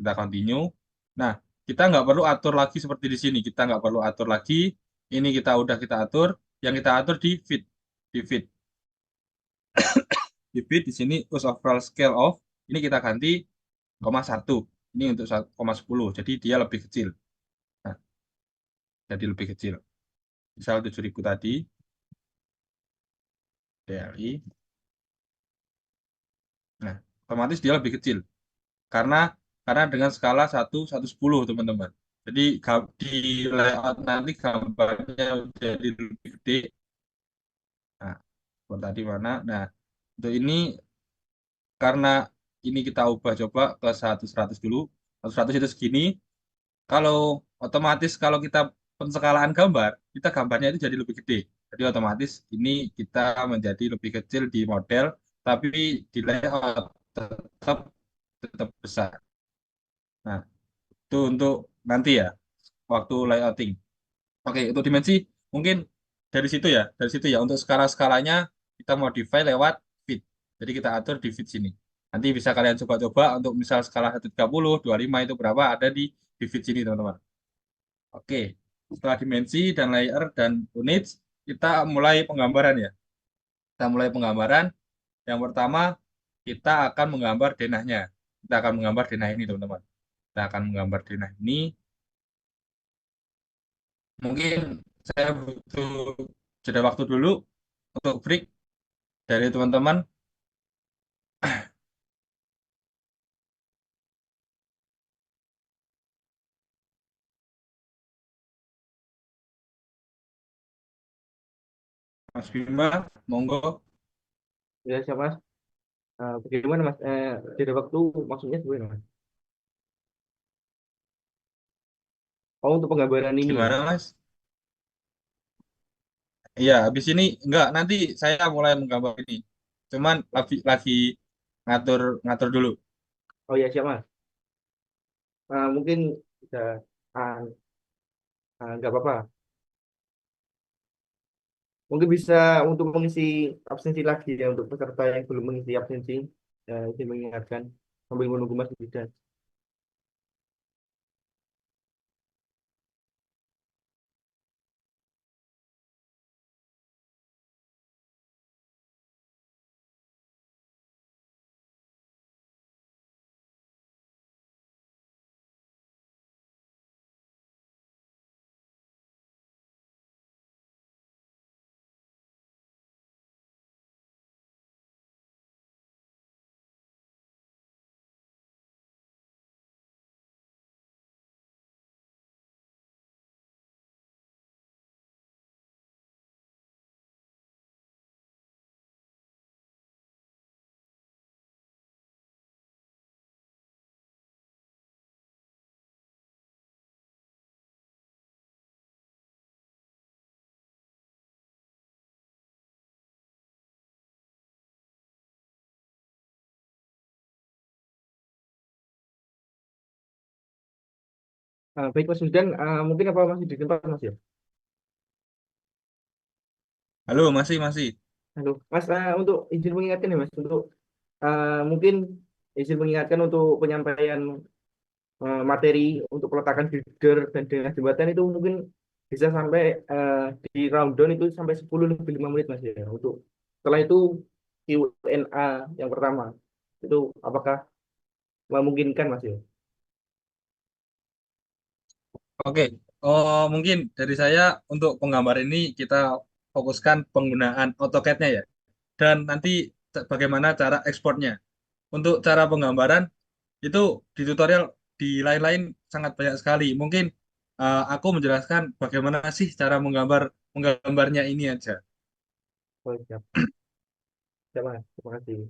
Kita continue. Nah, kita nggak perlu atur lagi seperti di sini. Kita nggak perlu atur lagi. Ini kita udah kita atur. Yang kita atur di fit. Di fit. Di fit di sini use overall scale of. Ini kita ganti 0,1. Ini untuk 0,10. Jadi dia lebih kecil. Nah, jadi lebih kecil. Misal 7.000 tadi, DLI. Nah, otomatis dia lebih kecil. Karena karena dengan skala 1:10, teman-teman. Jadi di layout nanti gambarnya jadi lebih gede. Nah, seperti tadi mana? Nah, untuk ini karena ini kita ubah coba ke 100 dulu. 100 itu segini. Kalau otomatis kalau kita penskalaan gambar, kita gambarnya itu jadi lebih gede. Jadi otomatis ini kita menjadi lebih kecil di model, tapi di layout tetap tetap besar. Nah, itu untuk nanti ya, waktu layouting. Oke, untuk dimensi mungkin dari situ ya, dari situ ya. Untuk skala-skalanya kita modify lewat fit. Jadi kita atur di fit sini. Nanti bisa kalian coba-coba untuk misal skala 130, 25 itu berapa ada di fit sini, teman-teman. Oke, setelah dimensi dan layer dan units, kita mulai penggambaran ya. Kita mulai penggambaran. Yang pertama, kita akan menggambar denahnya. Kita akan menggambar denah ini, teman-teman. Kita akan menggambar denah ini. Mungkin saya butuh jeda waktu dulu untuk break dari teman-teman. Mas Bima, monggo. Ya, siapa Mas? Bagaimana Mas? Jeda waktu maksudnya gimana Mas? Oh, untuk penggambaran ini ya? Gimana, Mas? Iya, habis ini enggak, nanti saya mulai menggambar ini. Cuman lagi ngatur ngatur dulu. Oh ya, siap Mas. Mungkin bisa, ah, nggak apa-apa. Mungkin bisa untuk mengisi absensi lagi ya untuk peserta yang belum mengisi absensi. Saya mengingatkan sambil menunggu Mas Yuda. Baik Mas Wildan, mungkin apa masih di tempat Mas ya? Halo, masih. Halo, Mas, untuk izin mengingatkan ya Mas, untuk mungkin izin mengingatkan untuk penyampaian materi untuk peletakan girder dan dengan jembatan itu mungkin bisa sampai di rundown itu sampai 10 lebih 5 menit Mas ya. Untuk setelah itu Q&A yang pertama itu apakah memungkinkan Mas ya? Oke, mungkin dari saya untuk penggambar ini kita fokuskan penggunaan AutoCAD-nya ya. Dan nanti bagaimana cara ekspornya. Untuk cara penggambaran itu di tutorial di lain-lain sangat banyak sekali. Mungkin aku menjelaskan bagaimana sih cara menggambarnya ini aja. Oh, siap. Siap, Mas. Terima kasih.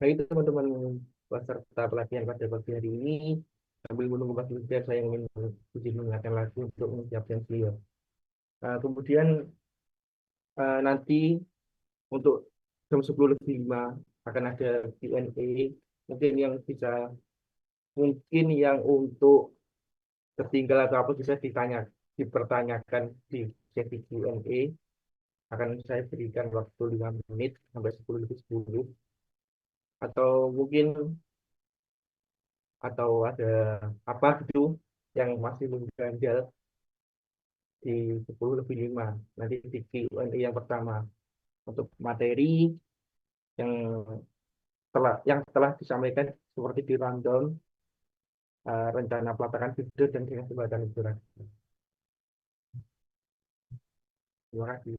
Baik teman-teman peserta pelatihan pada pagi hari ini, sambil menunggu Mas Wildan, saya ingin izin mengingatkan lagi untuk menyiapkan beliau. Kemudian nanti untuk jam 10 lebih 5 akan ada Q&A, mungkin yang bisa, mungkin yang untuk tertinggal atau apa bisa dipertanyakan di sesi Q&A, akan saya berikan waktu 5 menit sampai 10 lebih 10, atau mungkin atau ada apa gitu yang masih mengganjal di 10 lebih 5 nanti di Q&A yang pertama untuk materi yang setelah disampaikan seperti di rundown, rencana pelatakan video dan dengan jembatan itu. Terima kasih.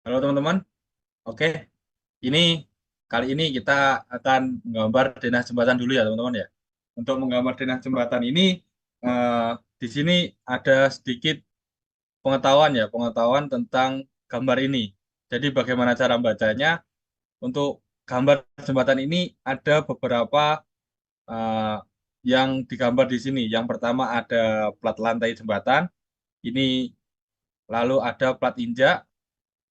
Halo teman-teman. Oke, ini kali ini kita akan menggambar denah jembatan dulu ya teman-teman ya. Untuk menggambar denah jembatan ini eh, di sini ada sedikit pengetahuan tentang gambar ini. Jadi bagaimana cara membacanya? Untuk gambar jembatan ini ada beberapa eh, yang digambar di sini. Yang pertama ada plat lantai jembatan. Ini lalu ada plat injak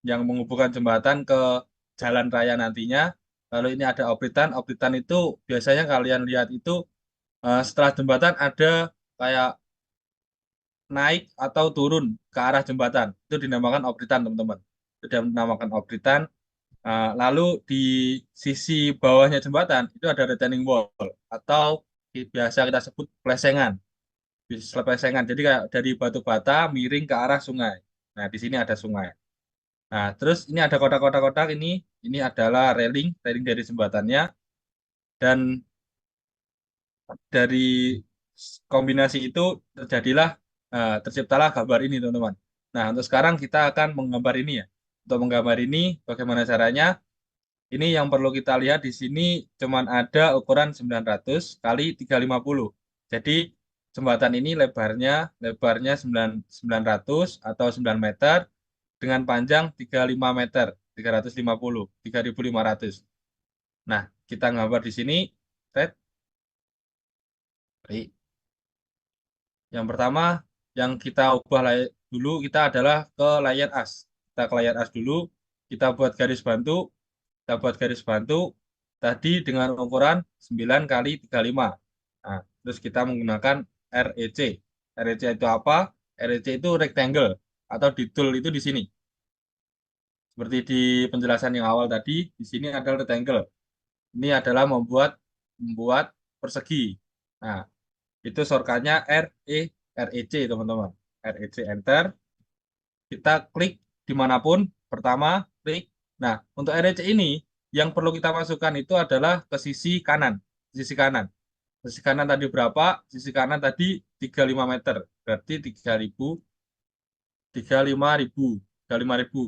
yang menghubungkan jembatan ke jalan raya nantinya. Lalu ini ada obritan. Obritan itu biasanya kalian lihat itu setelah jembatan ada kayak naik atau turun ke arah jembatan. Itu dinamakan obritan, teman-teman. Itu dinamakan obritan. Lalu di sisi bawahnya jembatan itu ada retaining wall atau biasa kita sebut plesengan. Plesengan. Jadi kayak dari batu bata miring ke arah sungai. Nah, di sini ada sungai. Nah, terus ini ada kotak-kotak-kotak ini adalah railing dari jembatannya dan dari kombinasi itu terjadilah terciptalah gambar ini, teman-teman. Nah, untuk sekarang kita akan menggambar ini ya. Untuk menggambar ini bagaimana caranya? Ini yang perlu kita lihat di sini cuman ada ukuran 900 kali 350. Jadi jembatan ini lebarnya 900 atau 9 meter dengan panjang 35 meter, 350, 3.500. Nah, kita gambar di sini. Red. Yang pertama yang kita ubah dulu kita adalah ke layer as. kita ke layar as dulu, kita buat garis bantu, tadi dengan ukuran 9 kali 35. Nah, terus kita menggunakan REC. REC itu apa? REC itu rectangle atau di tool itu di sini. Seperti di penjelasan yang awal tadi, di sini adalah rectangle. Ini adalah membuat persegi. Nah, itu shortcutnya REC teman-teman. REC enter. Kita klik dimanapun. Pertama, klik. Nah, untuk REC ini yang perlu kita masukkan itu adalah ke sisi kanan. Sisi kanan. Sisi kanan tadi berapa? Sisi kanan tadi 35 meter. Berarti 35.000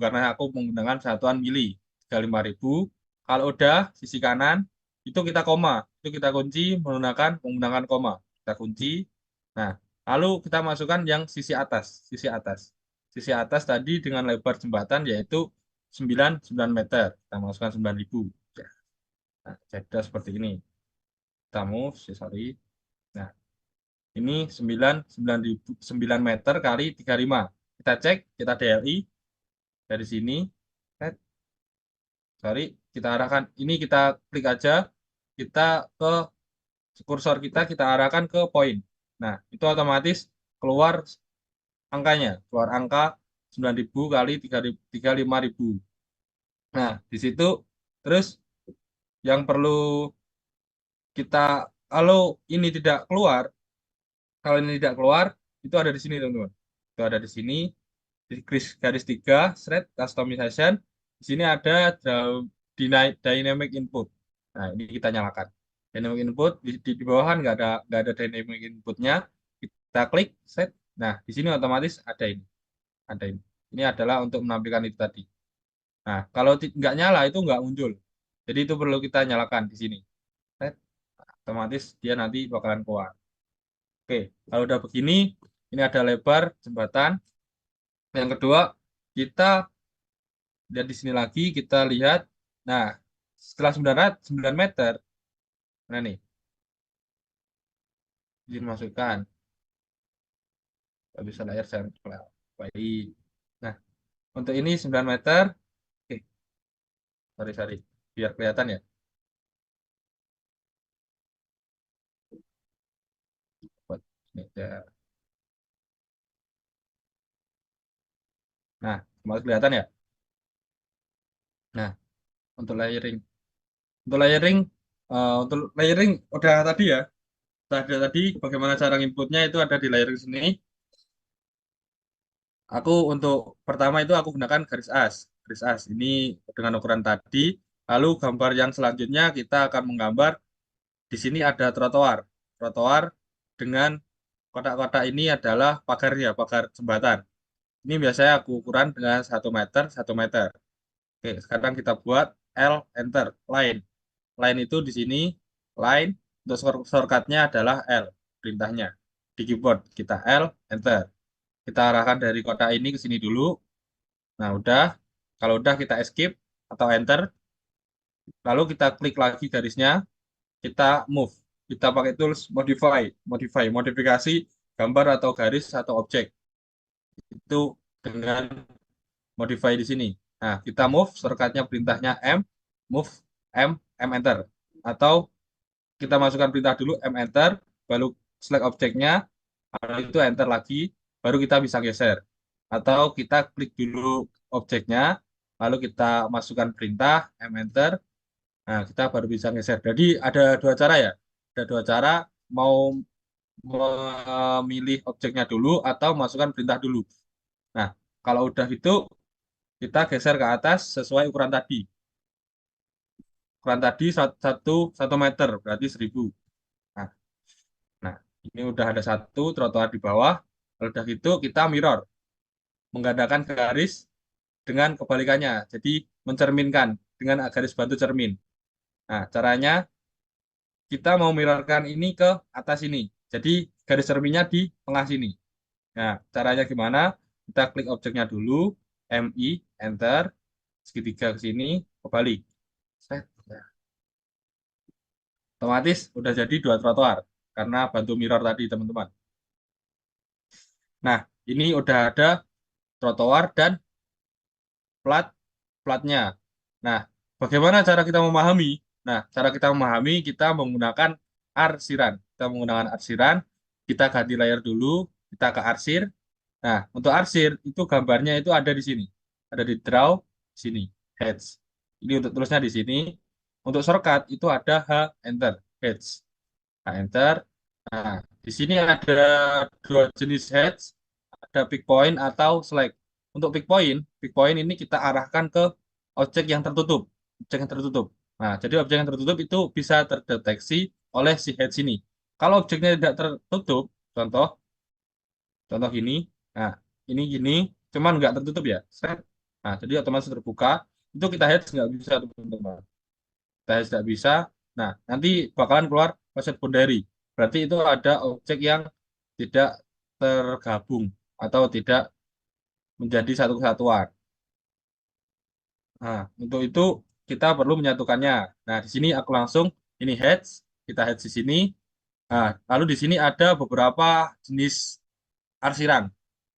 karena aku menggunakan satuan mili. 35.000. Kalau udah sisi kanan itu kita koma. Itu kita kunci menggunakan koma. Kita kunci. Nah, lalu kita masukkan yang sisi atas, sisi atas. Sisi atas tadi dengan lebar jembatan yaitu 9 meter. Kita masukkan 9.000. Ya. Nah, jadi seperti ini. Kita move, sorry. Nah, ini 9 meter kali 35. Kita cek, kita DLI dari sini. Set. Sorry, kita arahkan. Ini kita klik aja. Kita ke kursor kita arahkan ke poin. Nah, itu otomatis keluar angkanya. Keluar angka 9.000 kali 35.000. Nah, di situ terus yang perlu kita, kalau ini tidak keluar, itu ada di sini teman-teman. Itu ada di sini, di garis 3, thread customization. Di sini ada dynamic input. Nah, ini kita nyalakan. Dynamic input di bawahan nggak ada dynamic inputnya. Kita klik set. Nah, di sini otomatis ada ini. Ada ini. Ini adalah untuk menampilkan itu tadi. Nah, kalau nggak nyala itu nggak muncul. Jadi itu perlu kita nyalakan di sini. Set. Otomatis dia nanti bakalan keluar. Oke, kalau udah begini, ini ada lebar jembatan. Yang kedua, kita lihat di sini lagi, kita lihat. Nah, setelah 9 meter, nah nih, izin masukkan. Nggak bisa layar saya. Baik. Nah, untuk ini 9 meter. Oke, sorry. Biar kelihatan ya. Buat meter. Nah, masih kelihatan ya. Nah, untuk layering. Untuk layering udah tadi ya. Tadi bagaimana cara inputnya itu ada di layering sini. Untuk pertama itu aku gunakan garis as. Garis as ini dengan ukuran tadi. Lalu gambar yang selanjutnya kita akan menggambar di sini ada trotoar. Trotoar dengan kotak-kotak ini adalah pagarnya, pagar jembatan. Ini biasanya aku ukuran dengan 1 meter, 1 meter. Oke, sekarang kita buat L, enter, line. Line itu di sini, line, untuk shortcutnya adalah L, perintahnya. Di keyboard, kita L, enter. Kita arahkan dari kotak ini ke sini dulu. Nah, udah. Kalau udah kita escape atau enter. Lalu kita klik lagi garisnya, kita move. Kita pakai tools modifikasi gambar atau garis atau objek. Itu dengan modify di sini. Nah, kita move, shortcutnya perintahnya M, move, M enter. Atau kita masukkan perintah dulu, M enter, baru select objeknya, lalu itu enter lagi, baru kita bisa geser. Atau kita klik dulu objeknya, lalu kita masukkan perintah, M enter, nah kita baru bisa geser. Jadi ada dua cara ya, ada dua cara, mau memilih objeknya dulu atau masukkan perintah dulu. Nah, kalau udah gitu, kita geser ke atas sesuai ukuran tadi. Ukuran tadi satu meter, berarti 1.000. Nah, nah, ini udah ada satu trotoar di bawah. Kalau udah gitu, kita mirror. Menggandakan garis dengan kebalikannya. Jadi, mencerminkan dengan garis bantu cermin. Nah, caranya, kita mau mirrorkan ini ke atas ini. Jadi, garis cerminnya di tengah sini. Nah, caranya gimana? Kita klik objeknya dulu, MI, enter, segitiga ke sini, kebalik. Set. Nah, otomatis udah jadi 2 trotoar karena bantu mirror tadi teman-teman. Nah, ini udah ada trotoar dan platnya. Nah, bagaimana cara kita memahami? Nah, cara kita memahami kita menggunakan arsiran. Kita menggunakan arsiran, kita ganti layar dulu, kita ke arsir. Nah, untuk arsir itu gambarnya itu ada di sini. Ada di draw sini, heads. Ini untuk tulisnya di sini. Untuk shortcut itu ada H enter, heads. H enter. Nah, di sini ada dua jenis heads, ada pick point atau select. Untuk pick point ini kita arahkan ke objek yang tertutup, objek yang tertutup. Nah, jadi objek yang tertutup itu bisa terdeteksi oleh si heads ini. Kalau objeknya tidak tertutup, contoh, contoh gini, nah ini gini, cuman nggak tertutup ya, set. Nah, jadi otomatis terbuka. Itu kita heads nggak bisa, teman-teman. Kita heads nggak bisa. Nah, nanti bakalan keluar offset boundary. Berarti itu ada objek yang tidak tergabung atau tidak menjadi satu kesatuan. Nah, untuk itu kita perlu menyatukannya. Nah, di sini aku langsung ini heads, kita heads di sini. Nah, lalu di sini ada beberapa jenis arsiran.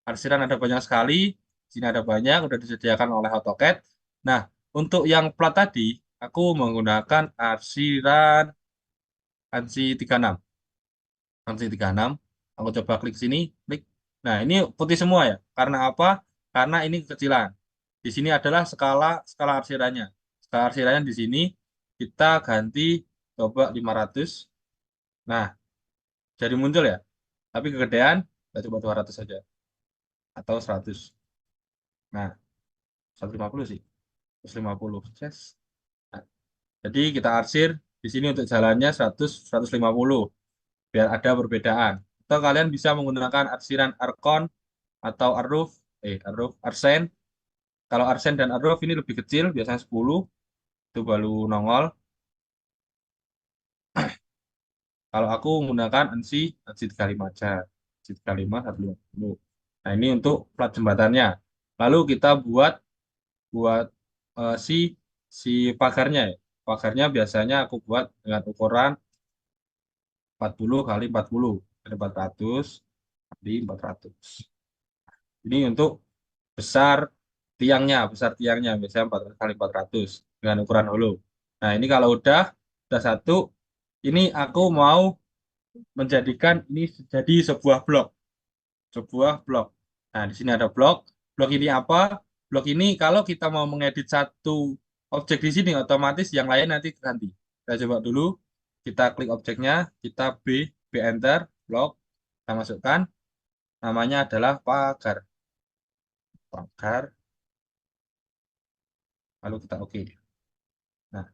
Arsiran ada banyak sekali. Di sini ada banyak, udah disediakan oleh AutoCAD. Nah, untuk yang plat tadi, aku menggunakan arsiran ANSI 36. ANSI 36. Aku coba klik sini, klik. Nah, ini putih semua ya. Karena apa? Karena ini kekecilan. Di sini adalah skala skala arsirannya. Skala arsirannya di sini kita ganti coba 500. Nah, jadi muncul ya. Tapi kegedean kita coba 200 saja atau 100. Nah, 150 sih. 150. Yes. Nah, jadi kita arsir di sini untuk jalannya 100 150 biar ada perbedaan. Atau kalian bisa menggunakan arsiran Arkon atau Arsen. Kalau Arsen dan Arruf ini lebih kecil, biasanya 10, itu baru nongol. Kalau aku menggunakan ANSI 35 aja. ANSI 35, 150. Nah, ini untuk plat jembatannya. Lalu kita buat buat si si pagarnya ya. Pagarnya biasanya aku buat dengan ukuran 40 kali 40. Ada 400 kali 400. Ini untuk besar besar tiangnya biasanya 400 kali 400 dengan ukuran hollow. Nah, ini kalau udah satu, ini aku mau menjadikan ini jadi sebuah blok. Nah, di sini ada blok. Blok ini apa? Blok ini kalau kita mau mengedit satu objek di sini otomatis yang lain nanti ganti. Kita coba dulu. Kita klik objeknya, kita B enter, blok, kita masukkan. Namanya adalah pagar. Pagar, lalu kita oke. Nah,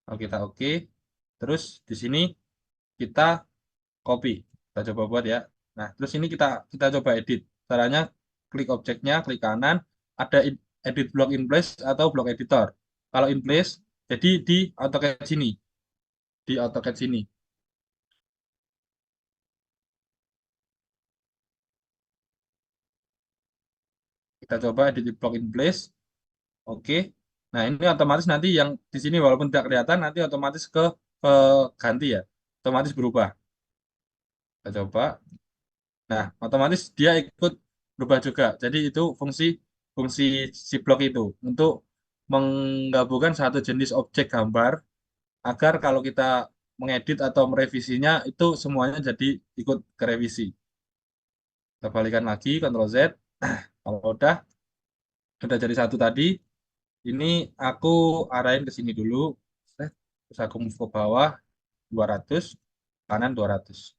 kalau kita oke, terus di sini kita copy. Kita coba buat ya. Nah, terus ini kita kita coba edit. Caranya klik objeknya, klik kanan, ada edit block in place atau block editor. Kalau in place, jadi di AutoCAD sini, di AutoCAD sini. Kita coba edit block in place. Oke. Nah, ini otomatis nanti yang di sini walaupun tidak kelihatan nanti otomatis ke ganti ya. Otomatis berubah. Kita coba. Nah, otomatis dia ikut berubah juga. Jadi itu fungsi fungsi si blok itu untuk menggabungkan satu jenis objek gambar agar kalau kita mengedit atau merevisinya itu semuanya jadi ikut ke revisi. Kita balikan lagi, Ctrl Z. Kalau udah jadi satu tadi, ini aku arahin ke sini dulu. Terus aku move ke bawah 200, kanan 200.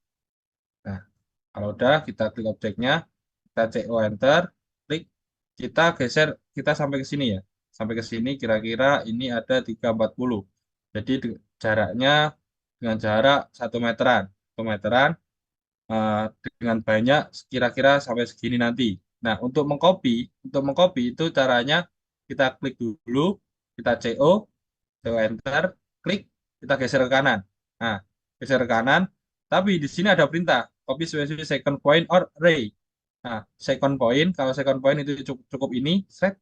Nah, kalau udah kita klik objeknya, kita CO enter, klik, kita geser, kita sampai ke sini ya. Sampai ke sini kira-kira ini ada 340. Jadi jaraknya dengan jarak 1 meteran. 1 meteran eh, dengan banyak kira-kira sampai segini nanti. Nah, untuk mengcopy itu caranya kita klik dulu, kita CO enter, klik, kita geser ke kanan. Nah, geser ke kanan, tapi di sini ada perintah copy specific second point or array. Nah, second point, kalau second point itu cukup, cukup ini, set,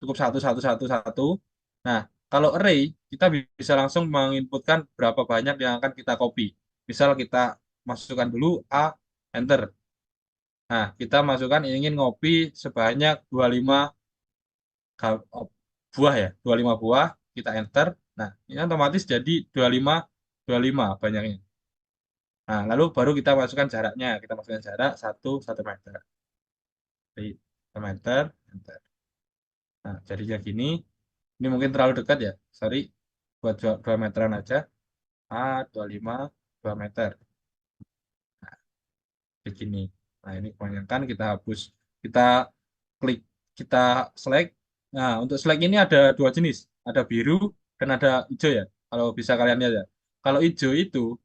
cukup satu satu satu satu. Nah, kalau array kita bisa langsung menginputkan berapa banyak yang akan kita copy. Misal kita masukkan dulu A, enter. Nah, kita masukkan ingin ngopi sebanyak 25 buah ya, 25 buah, kita enter. Nah, ini otomatis jadi 25 banyaknya. Nah, lalu baru kita masukkan jaraknya. Kita masukkan jarak 1 meter. Jadi 1 meter, enter. Nah, jadinya gini. Ini mungkin terlalu dekat ya. Sorry, buat 2 meteran aja. A25 2 meter. Begini. Nah, ini kebanyakan kita hapus. Kita klik, kita select. Nah, untuk select ini ada 2 jenis. Ada biru dan ada hijau ya. Kalau bisa kalian lihat ya. Kalau hijau itu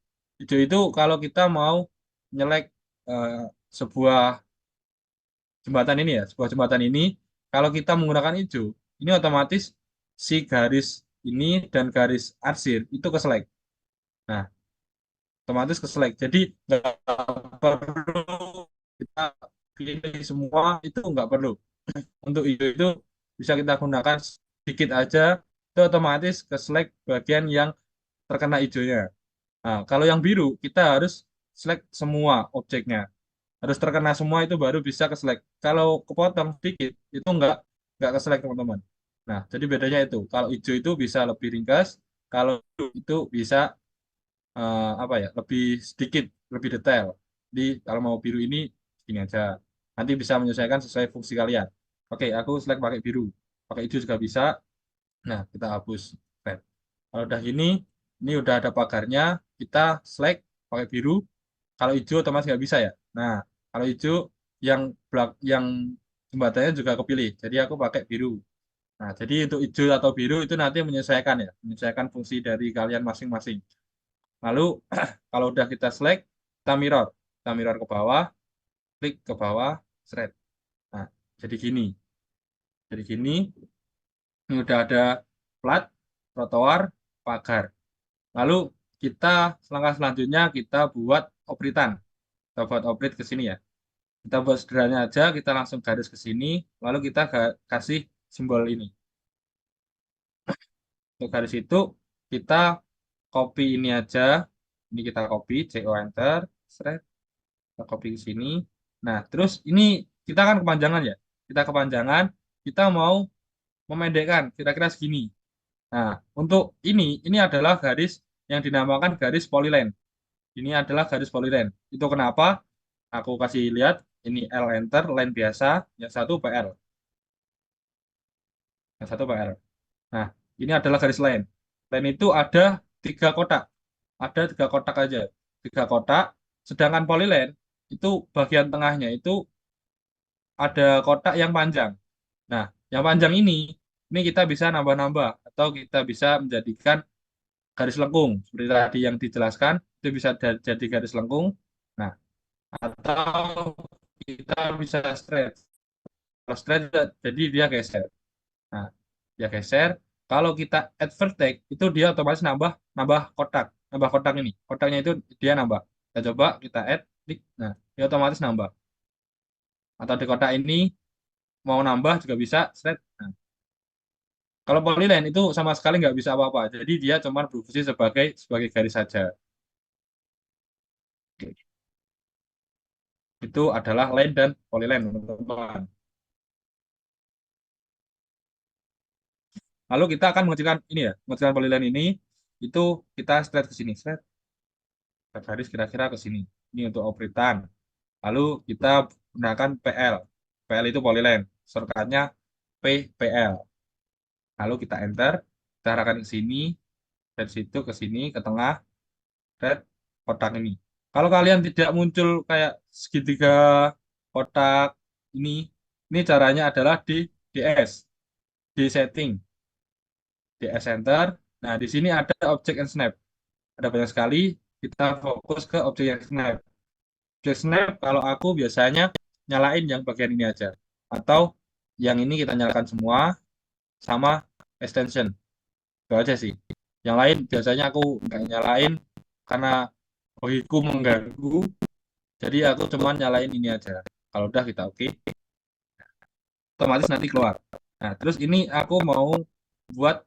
kalau kita mau nyelek eh, sebuah jembatan ini ya, sebuah jembatan ini, kalau kita menggunakan hijau, ini otomatis si garis ini dan garis arsir itu ke select. Nah, otomatis ke select. Jadi nggak perlu kita pilih semua, itu nggak perlu. Untuk hijau itu bisa kita gunakan sedikit aja, itu otomatis ke select bagian yang terkena hijaunya. Nah, kalau yang biru kita harus select semua objeknya, harus terkena semua itu baru bisa ke select. Kalau kepotong sedikit itu nggak ke select teman-teman. Nah, jadi bedanya itu. Kalau hijau itu bisa lebih ringkas, kalau biru itu bisa apa ya, lebih sedikit, lebih detail. Jadi kalau mau biru ini gini aja. Nanti bisa menyesuaikan sesuai fungsi kalian. Oke, aku select pakai biru. Pakai hijau juga bisa. Nah, kita hapus red. Kalau udah gini, ini udah ada pagarnya. Kita select pakai biru. Kalau hijau otomatis nggak bisa ya. Nah, kalau hijau yang yang jembatannya juga kepilih. Jadi aku pakai biru. Nah, jadi untuk hijau atau biru itu nanti menyesuaikan ya, menyesuaikan fungsi dari kalian masing-masing. Lalu kalau udah kita select, kita mirror ke bawah, klik ke bawah, thread. Nah, jadi gini, jadi gini. Ini udah ada plat, trotoar, pagar. Lalu kita langkah selanjutnya kita buat opritan. Kita buat oprit ke sini ya. Kita buat sederhananya aja, kita langsung garis ke sini, lalu kita kasih simbol ini. Untuk garis itu kita copy ini aja. Ini kita copy, CO enter, shred, kita copy ke sini. Nah, terus ini kita kan kepanjangan ya. Kita kepanjangan, kita mau memendekkan kira-kira segini. Nah, untuk ini adalah garis yang dinamakan garis polyline. Ini adalah garis polyline. Itu kenapa? Aku kasih lihat, ini L enter, line biasa, yang satu PL. Yang satu PL. Nah, ini adalah garis line. Line itu ada 3 kotak. Ada 3 kotak aja. 3 kotak. Sedangkan polyline itu bagian tengahnya itu ada kotak yang panjang. Nah, yang panjang ini kita bisa nambah-nambah atau kita bisa menjadikan garis lengkung seperti tadi yang dijelaskan itu bisa jadi garis lengkung. Nah, atau kita bisa stretch. Kalau stretch jadi dia geser. Nah, dia geser. Kalau kita add vertex itu dia otomatis nambah nambah kotak, nambah kotak ini. Kotaknya itu dia nambah. Kita coba kita add, klik. Nah, dia otomatis nambah. Atau di kotak ini mau nambah juga bisa stretch. Nah, kalau polyline itu sama sekali nggak bisa apa-apa. Jadi dia cuma berfungsi sebagai sebagai garis saja. Itu adalah line dan polyline, teman-teman. Lalu kita akan mengecilkan ini ya, mengecilkan polyline ini, itu kita straight ke sini, straight garis kira-kira ke sini. Ini untuk opritan. Lalu kita gunakan PL. PL itu polyline, shortcutnya PPL. Lalu kita enter, kita arahkan ke sini, dari situ ke sini, ke tengah, dan kotak ini. Kalau kalian tidak muncul kayak segitiga kotak ini, ini caranya adalah di DS, di setting. DS Center. Nah, di sini ada object and snap. Ada banyak sekali. Kita fokus ke object and snap. Object snap kalau aku biasanya nyalain yang bagian ini aja. Atau yang ini kita nyalakan semua sama extension. Itu aja sih. Yang lain biasanya aku nggak nyalain karena hobiku mengganggu. Jadi aku cuma nyalain ini aja. Kalau udah kita oke, otomatis nanti keluar. Nah, terus ini aku mau buat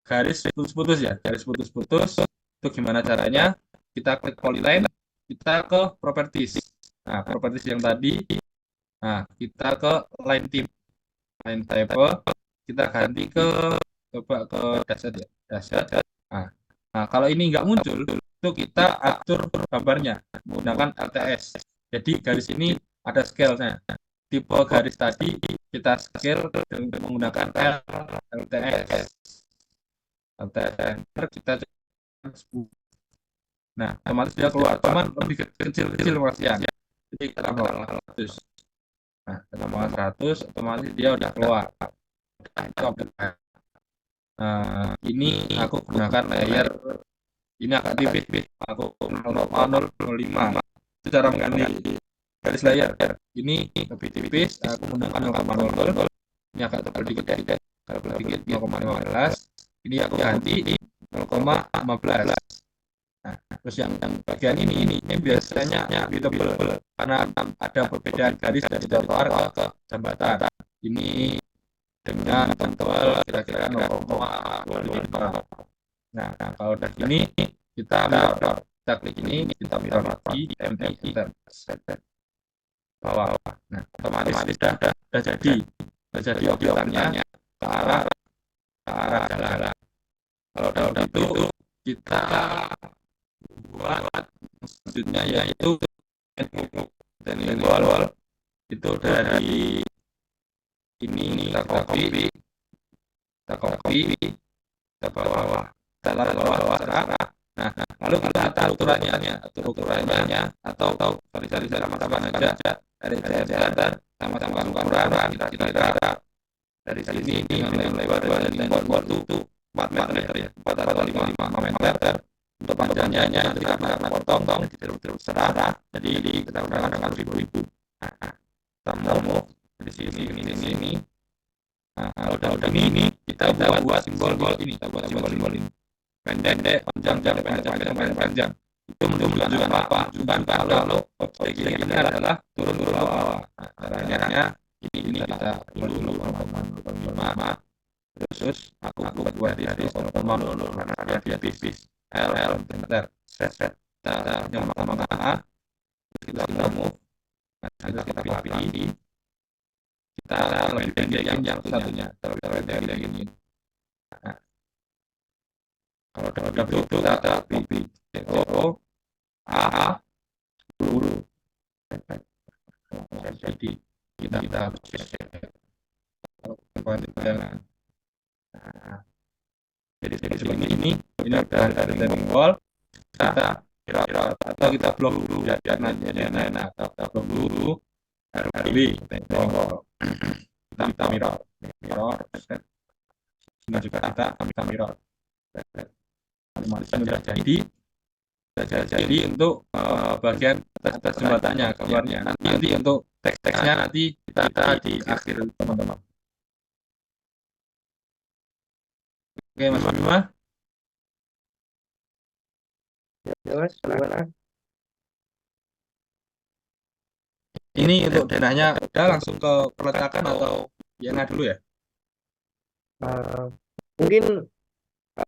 garis putus-putus ya, garis putus-putus. Itu gimana caranya? Kita klik polyline, kita ke properties. Nah, properties yang tadi, nah kita ke line type. Line type kita ganti ke, coba ke dashboard ya. Dashboard. Nah, nah, kalau ini nggak muncul, itu kita atur gambarnya menggunakan LTS. Jadi garis ini ada scale-nya. Tipe garis tadi kita scale dengan menggunakan LTS. LTS kita coba 10. Nah, otomatis dia keluar. Cuman lebih kecil-kecil kasihan. Jadi kita tambah 100. Nah, kita tambah 100, otomatis dia udah keluar. Nah, itu aplikasi. Nah, ini aku gunakan layer ini agak tipis. Aku 0,005. Itu cara mengganti garis layer. Ini lebih tipis. Aku menggunakan 0,00. Ini agak tebal dikit. Tebal dikit 0,15. Ini aku ganti 0,15. Nah, terus yang bagian ini biasanya lebih tebal karena ada perbedaan garis dari trotoar ke jembatan. Ini dengan tebal kira-kira 0,25. Nah, kalau udah gini kita mirror. Kita klik ini, kita mirror lagi, enter bawah. Nah, otomatis sudah jadi objeknya ke arah jalan. Kalau udah itu kita buat selanjutnya yaitu teknik wall itu dari ini kita copy, kita bawah, kita taruh bawah sana. Nah, lalu kita atur ukurannya atau cari sama-sama aja dari dan sama-sama ukuran kira-kira dari sini dengan lebar dan bor itu 4 meter ya, 4 atau 5 meter. Untuk panjangnya nanti karena potong ditiru serah, jadi kita gunakan dengan ribu. Nah, kita mau di sini. Nah, kalau udah ini kita buat simbol ini, kita buat simbol ini. Pendek, panjang. Itu menunjukkan apa? Menunjukkan kalau objek ini adalah turun ke bawah. Nah, caranya ini kita dulu 0,05. Terus aku buat di atas 0,00 karena dia tipis. L meter. Set. Kita yang pertama kita move. Nah, kita pilih. Kita lebih pendek yang satunya. Terlebih pendek ini. Nah, kalau udah itu kita pilih A 10. Jadi kita harus jalan. Nah, jadi seperti ini udah dari timing wall. Kita atau kita blok dulu karena kita blok dulu baru pilih timing wall. Kita mirror. Nah, juga kita mirror. Sudah jadi untuk bagian atas jembatannya gambarnya. Nanti untuk teksnya nanti kita di akhir teman-teman. Oke, Mas Bima. Ya, Mas, gimana? Ini untuk denahnya udah langsung ke peletakan atau yana dulu ya? Uh, Mungkin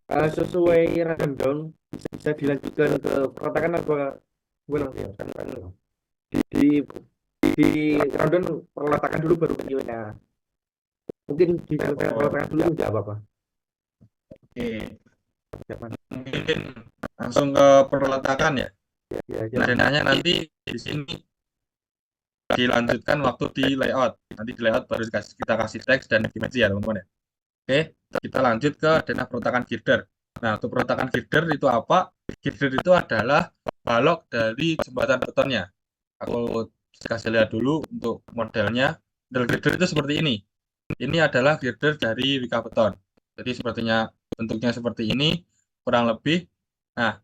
sesuai rundown bisa dilanjutkan ke perletakan apa gimana ya? Di rundown perletakan dulu baru videonya. Mungkin di perletakan dulu tidak apa-apa. Oke, Ya, Mas. mungkin langsung ke perletakan ya. Ya. Nah, denahnya nanti di sini dilanjutkan waktu di layout. Nanti di layout baru kita kasih teks dan dimensi ya teman-teman ya. Oke, kita lanjut ke denah perletakan girder. Nah, untuk perletakan girder itu apa? Girder itu adalah balok dari jembatan betonnya. Aku kasih lihat dulu untuk modelnya. Model girder itu seperti ini. Ini adalah girder dari Wika Beton. Jadi sepertinya bentuknya seperti ini, kurang lebih. Nah,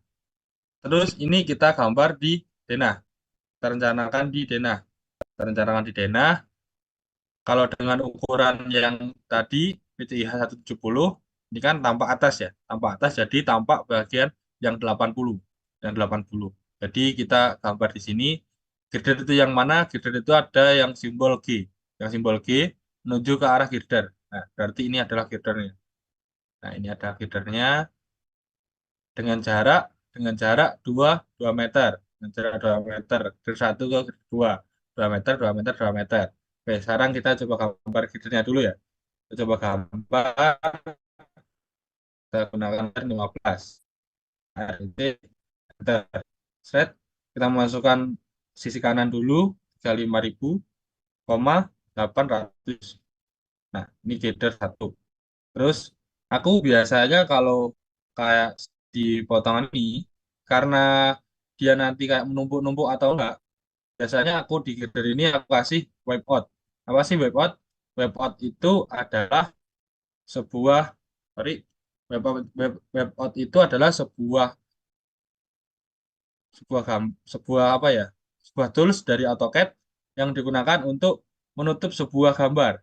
terus ini kita gambar di denah. Kita rencanakan di denah. Kalau dengan ukuran yang tadi PCIH 170, ini kan tampak atas ya. Tampak atas jadi tampak bagian yang 80. Yang 80. Jadi kita gambar di sini. Girder itu yang mana? Girder itu ada yang simbol G. Yang simbol G menuju ke arah girder. Nah, berarti ini adalah girdernya. Nah, ini ada girdernya dengan jarak 2 meter. dengan jarak 2 meter dari satu ke dua, 2 meter, 2 meter, 2 meter. Oke, sekarang kita coba gambar gidernya dulu ya. Kita coba gambar, kita gunakan 15. Nah, ini kita set, kita masukkan sisi kanan dulu 35.000, 800. Nah, ini header satu. Terus aku biasanya kalau kayak di potongan ini, karena dia nanti kayak menumpuk-numpuk atau enggak, biasanya aku di header ini aku kasih wipe out. Apa sih wipe out? Wipe out itu adalah sebuah, sorry, wipe out itu adalah sebuah apa ya? Sebuah tools dari AutoCAD yang digunakan untuk menutup sebuah gambar.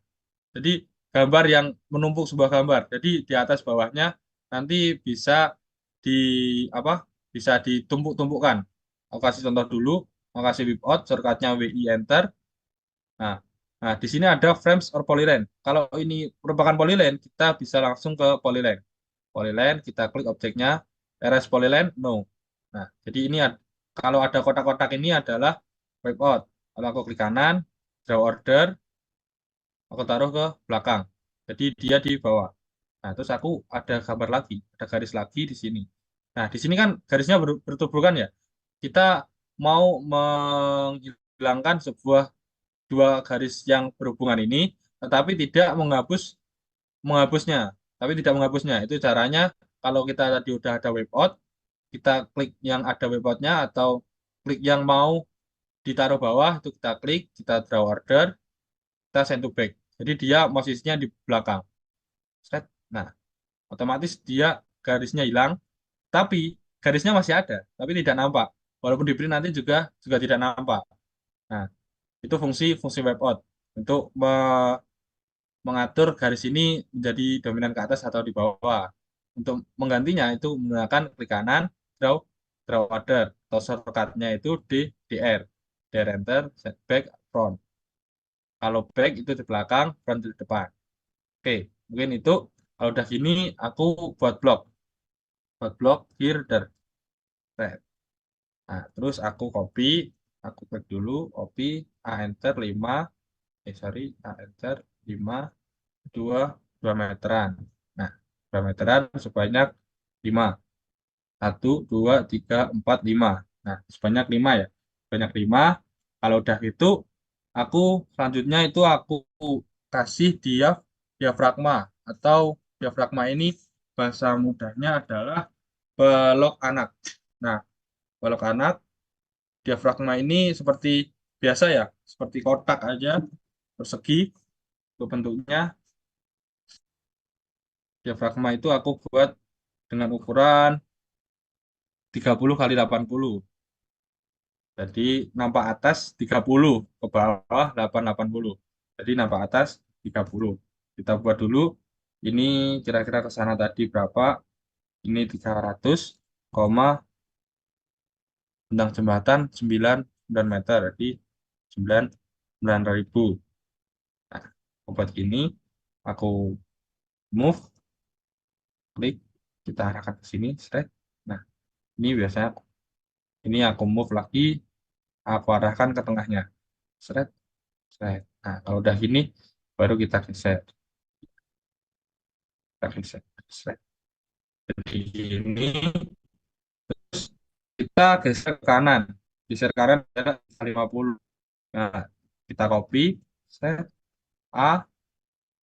Jadi gambar yang menumpuk sebuah gambar. Jadi di atas bawahnya nanti bisa di apa? Bisa ditumpuk-tumpukkan. Aku kasih contoh dulu. Aku kasih whip out, shortcutnya WI enter. Nah, nah di sini ada frames or polyline. Kalau ini merupakan polyline, kita bisa langsung ke polyline. Polyline, kita klik objeknya. Erase polyline, no. Nah, jadi ini kalau ada kotak-kotak ini adalah wipe out. Kalau aku klik kanan, draw order, aku taruh ke belakang. Jadi dia di bawah. Nah, terus aku ada gambar lagi, ada garis lagi di sini. Nah, di sini kan garisnya bertuburkan ya. Kita mau menghilangkan dua garis yang berhubungan ini, tetapi tidak menghapusnya. Tapi tidak menghapusnya. Itu caranya kalau kita tadi udah ada wipeout, kita klik yang ada wipeoutnya atau klik yang mau ditaruh bawah, itu kita klik, kita draw order, kita send to back. Jadi dia posisinya di belakang. Set. Nah, otomatis dia garisnya hilang, tapi garisnya masih ada, tapi tidak nampak. Walaupun di print nanti juga tidak nampak. Nah, itu fungsi fungsi wipeout untuk mengatur garis ini menjadi dominan ke atas atau di bawah. Untuk menggantinya itu menggunakan klik kanan, draw draw order atau shortcutnya itu DR, DR enter, set back, front. Kalau back itu di belakang, front di depan. Oke, mungkin itu kalau udah gini aku buat blok header. Nah, terus aku aku klik dulu, copy, A enter 5, sorry, A enter 5, 2, 2 meteran. Nah, 2 meteran sebanyak 5. 1, 2, 3, 4, 5. Nah, sebanyak 5 ya. Sebanyak 5. Kalau udah gitu, aku selanjutnya itu aku kasih diafragma. Atau diafragma ini bahasa mudahnya adalah belok anak. Nah, belok anak, diafragma ini seperti biasa ya, seperti kotak aja, persegi, itu bentuknya. Diafragma itu aku buat dengan ukuran 30 kali 80. Jadi nampak atas 30, ke bawah 880. Jadi nampak atas 30. Kita buat dulu. Ini kira-kira ke sana tadi berapa? Ini 300, bentang jembatan 9 meter. Jadi 9.000. Nah, buat ini aku move, klik, kita arahkan ke sini, straight. Nah, ini biasanya ini aku move lagi, aku arahkan ke tengahnya, straight, straight. Nah, kalau udah gini, baru kita geser, straight. Jadi ini kita geser kanan jarak 50. Nah, kita copy, set A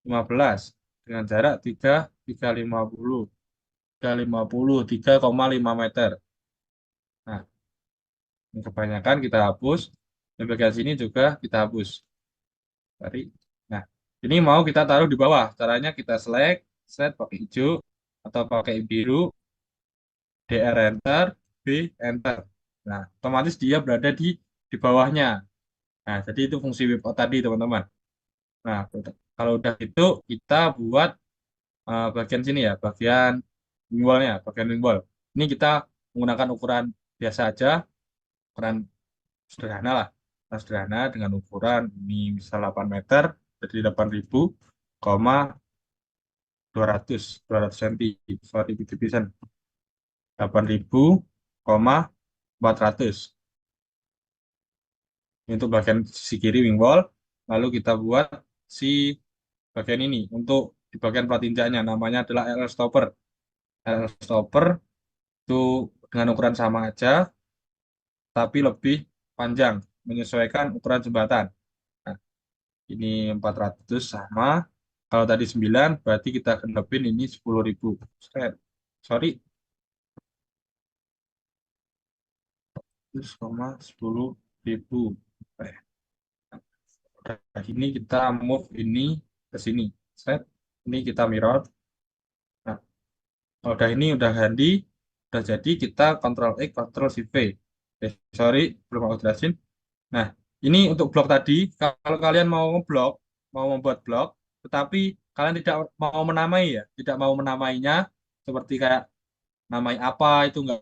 15 dengan jarak 3, 3,5 meter. Nah, ini kebanyakan kita hapus. Yang bagian sini juga kita hapus. Tadi. Nah, ini mau kita taruh di bawah. Caranya kita select pakai hijau atau pakai biru, DR enter, B enter. Nah, otomatis dia berada di bawahnya. Nah, jadi itu fungsi whip out tadi, teman-teman. Nah, kalau udah itu kita buat bagian sini ya, bagian wing wall. Ini kita menggunakan ukuran biasa aja, ukuran sederhana lah. Ukuran sederhana dengan ukuran ini misal 8 meter, jadi 8.000, 200 cm, sorry, division 8.000, 400. Ini untuk bagian sisi kiri wing wall. Lalu kita buat si bagian ini untuk di bagian plat injaknya namanya adalah LL stopper. LL stopper itu dengan ukuran sama aja, tapi lebih panjang, menyesuaikan ukuran jembatan. Nah, ini 400 sama. Kalau tadi 9, berarti kita genepin ini 10.000. Sorry, 10.000. Eh, Nah, ini kita move ini ke sini. Set. Ini kita mirror. Nah, kalau udah ini udah handy, udah jadi kita Ctrl X, Ctrl Shift V. Sorry, belum aku jelasin. Nah, ini untuk blok tadi, kalau kalian mau ngeblok, mau membuat blok, tetapi kalian tidak mau menamai ya, tidak mau menamainya, seperti kayak namai apa itu nggak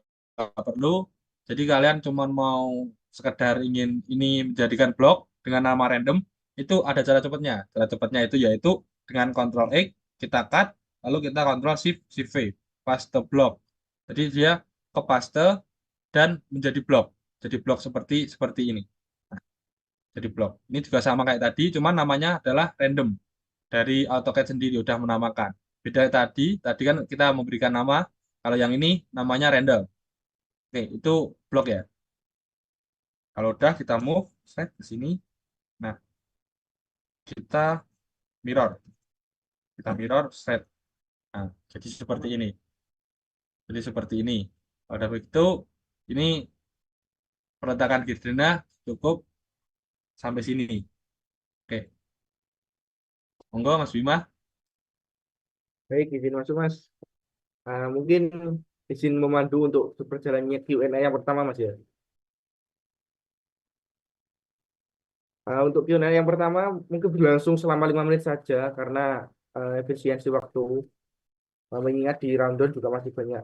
perlu. Jadi kalian cuma mau sekedar ingin ini menjadikan blok dengan nama random, itu ada cara cepatnya. Cara cepatnya itu yaitu dengan Ctrl X, kita cut, lalu kita Ctrl Shift, Shift V, paste blok. Jadi dia ke paste dan menjadi blok. Jadi blok seperti seperti ini. Jadi blok. Ini juga sama kayak tadi, cuman namanya adalah random. Dari AutoCAD sendiri udah menamakan. Beda tadi kan kita memberikan nama, kalau yang ini namanya random. Oke, itu blok ya. Kalau udah kita move, set ke sini. Nah, kita mirror. Kita mirror, set. Nah, jadi seperti ini. Jadi seperti ini. Pada begitu, ini peletakan girdernya cukup sampai sini. Oke, monggo Mas Bima. Baik, izin masuk Mas. Mungkin izin memandu untuk berjalannya Q&A yang pertama Mas ya. Untuk Q&A yang pertama mungkin berlangsung selama 5 menit saja karena efisiensi waktu. Mengingat di rundown juga masih banyak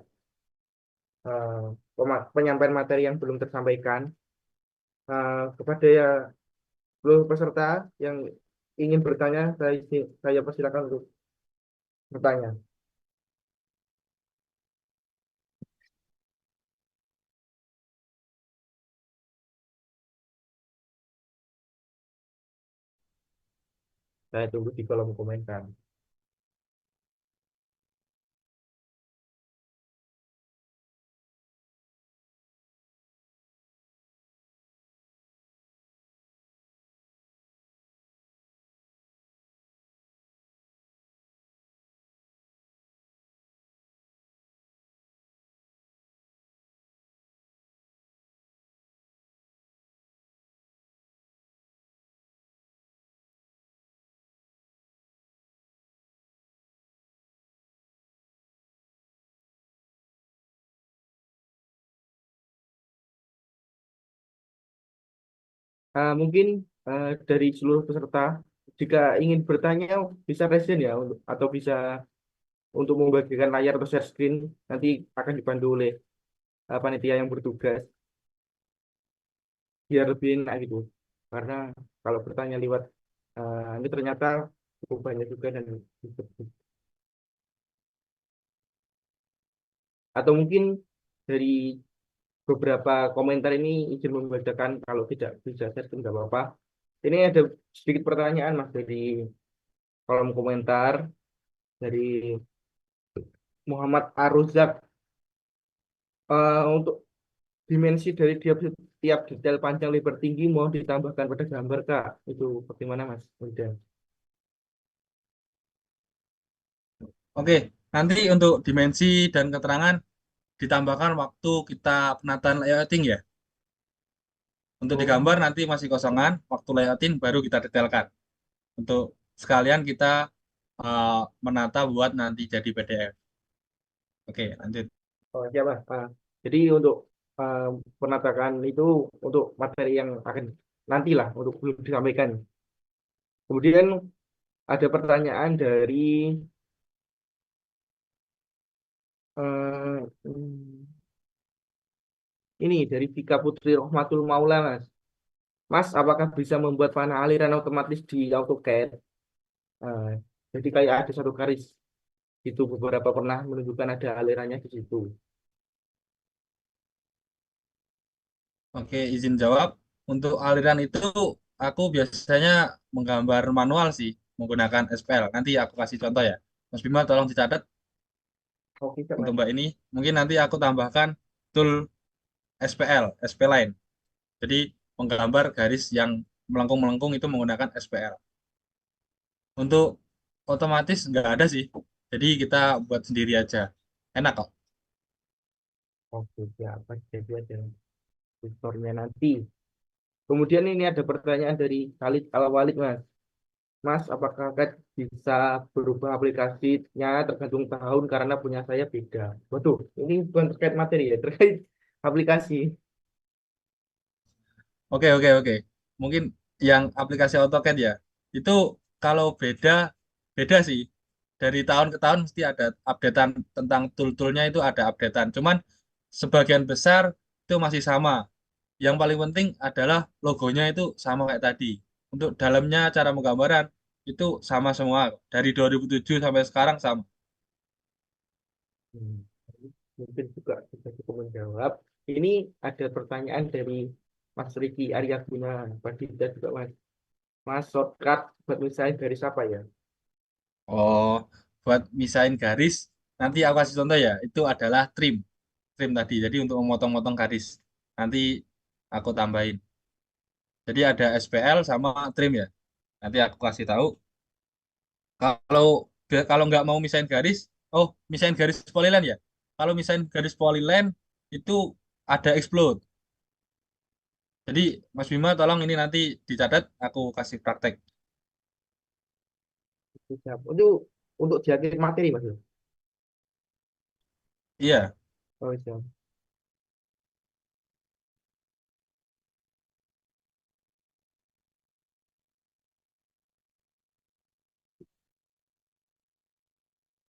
eh, penyampaian materi yang belum tersampaikan. Kepada seluruh peserta yang ingin bertanya, saya persilakan untuk bertanya. Saya tunggu di kolom komentar. Mungkin dari seluruh peserta, jika ingin bertanya bisa raise hand ya, atau bisa untuk membagikan layar atau share screen, nanti akan dipandu oleh panitia yang bertugas, biar lebih enak gitu. Karena kalau bertanya lewat ini ternyata cukup banyak juga dan atau mungkin dari beberapa komentar ini izin membacakan, kalau tidak bisa share screen nggak apa-apa. Ini ada sedikit pertanyaan Mas dari kolom komentar dari Muhammad Aruzak. Untuk dimensi dari tiap detail panjang lebar tinggi mau ditambahkan pada gambar Kak. Itu bagaimana Mas? Udah. Oke, nanti untuk dimensi dan keterangan ditambahkan waktu kita penataan layouting ya. Untuk Oh, digambar nanti masih kosongan, waktu layouting baru kita detailkan. Untuk sekalian kita uh, menata buat nanti jadi PDF. Oke, lanjut. oh ya Mas. Jadi untuk uh, penatakan itu untuk materi yang akan nantilah untuk belum disampaikan. Kemudian ada pertanyaan dari eh, ini dari Vika Putri Rohmatul Maula Mas. Mas, apakah bisa membuat panah aliran otomatis di AutoCAD? Eh, jadi kayak ada satu garis itu beberapa pernah menunjukkan ada alirannya di situ. Oke, izin jawab. Untuk aliran itu aku biasanya menggambar manual sih menggunakan SPL. Nanti aku kasih contoh ya. Mas Bima tolong dicatat Oke, Cak, untuk Mas. Mbak ini. Mungkin nanti aku tambahkan tool SPL, SP line. Jadi menggambar garis yang melengkung-melengkung itu menggunakan SPL. Untuk otomatis nggak ada sih. Jadi kita buat sendiri aja. Enak kok. Oke, siapa jadi ada tutornya nanti. Kemudian ini ada pertanyaan dari Khalid Al-Walid, Mas. Mas, apakah Kak bisa berubah aplikasinya tergantung tahun karena punya saya beda? Waduh, ini bukan terkait materi ya, terkait aplikasi. Oke, oke, oke. Mungkin yang aplikasi AutoCAD ya. Itu kalau beda, beda sih. Dari tahun ke tahun mesti ada updatean tentang tool-toolnya itu ada updatean. Cuman sebagian besar itu masih sama. Yang paling penting adalah logonya itu sama kayak tadi. Untuk dalamnya cara menggambaran itu sama semua. Dari 2007 sampai sekarang sama. Hmm, mungkin juga bisa cukup menjawab. Ini ada pertanyaan dari Mas Riki Aryaguna. Pasti kita juga, Mas. Mas, shortcut buat misalnya dari siapa ya? Oh, buat misahin garis, nanti aku kasih contoh ya. Itu adalah trim. Trim tadi. Jadi untuk memotong-motong garis. Nanti aku tambahin. Jadi ada SPL sama trim ya. Nanti aku kasih tahu. Kalau kalau nggak mau misahin garis, oh misahin garis polyline ya. Kalau misahin garis polyline itu ada explode. Jadi Mas Bima tolong ini nanti dicatat, aku kasih praktek. Siap. Untuk diakhir materi, Mas. Iya, Oh, siap.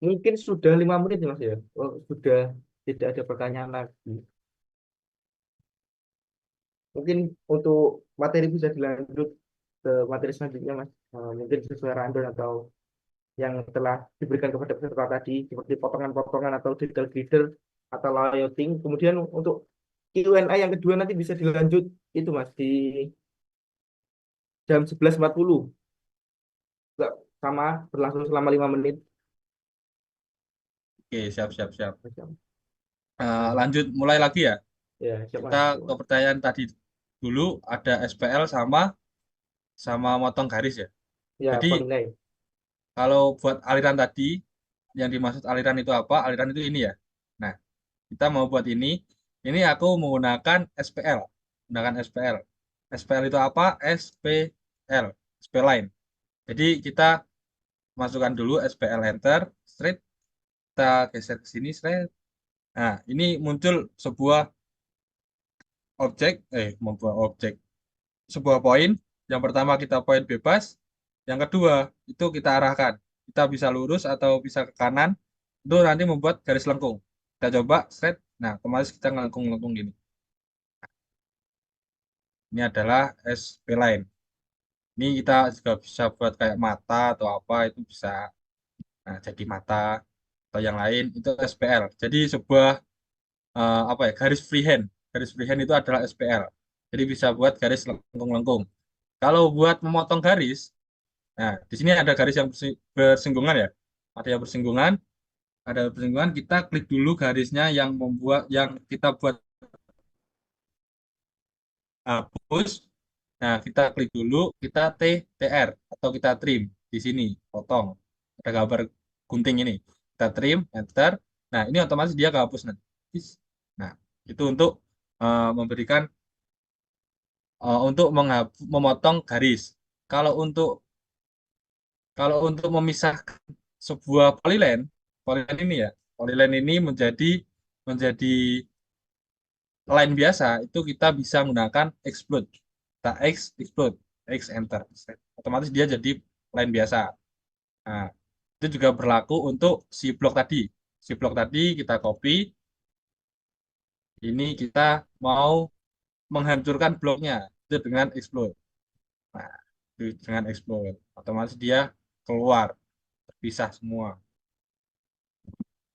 Mungkin sudah 5 menit, ya, Mas ya. Oh, sudah tidak ada pertanyaan lagi. Mungkin untuk materi bisa dilanjut ke materi selanjutnya, Mas. Mungkin sesuai rundown atau yang telah diberikan kepada peserta tadi, seperti potongan-potongan atau detail glider atau layouting. Kemudian untuk Q&A yang kedua nanti bisa dilanjut itu, Mas, di jam 11.40. Nggak sama, berlangsung selama 5 menit. oke siap siap siap. Mas. Lanjut mulai lagi ya. Ya, siap, Kita Mas. ke pertanyaan tadi dulu ada SPL sama sama motong garis ya. Ya, Jadi Polyline. kalau buat aliran tadi, yang dimaksud aliran itu apa? Aliran itu ini ya. Nah, kita mau buat ini aku menggunakan SPL. Menggunakan SPL. SPL itu apa? SPL. SPL line. Jadi kita masukkan dulu SPL enter, straight, kita geser ke sini, straight. Nah, ini muncul sebuah membuat objek. Sebuah poin. Yang pertama kita poin bebas. Yang kedua, itu kita arahkan. Kita bisa lurus atau bisa ke kanan. Itu nanti membuat garis lengkung. Kita coba, straight. Nah, otomatis kita ngelengkung-lengkung gini. Ini adalah SP line. Ini kita juga bisa buat kayak mata atau apa, itu bisa. Nah, jadi mata atau yang lain, itu SPL. Jadi sebuah apa ya, garis freehand. Garis freehand itu adalah SPL. Jadi bisa buat garis lengkung-lengkung. Kalau buat memotong garis, nah, di sini ada garis yang bersinggungan ya. Ada yang bersinggungan, kita klik dulu garisnya yang membuat yang kita buat hapus. Nah, kita klik dulu, kita TR atau kita trim di sini, potong. Ada gambar gunting ini. Kita trim, enter. Nah, ini otomatis dia kehapus nanti. Nah, itu untuk memberikan untuk memotong garis. Kalau untuk memisahkan sebuah polyline, polyline ini ya, polyline ini menjadi line biasa, itu kita bisa menggunakan explode. Kita explode, X enter. Otomatis dia jadi line biasa. Nah, itu juga berlaku untuk si blok tadi. Si blok tadi kita copy, ini kita mau menghancurkan bloknya itu dengan explode. Nah, itu dengan explode. Otomatis dia keluar, terpisah semua.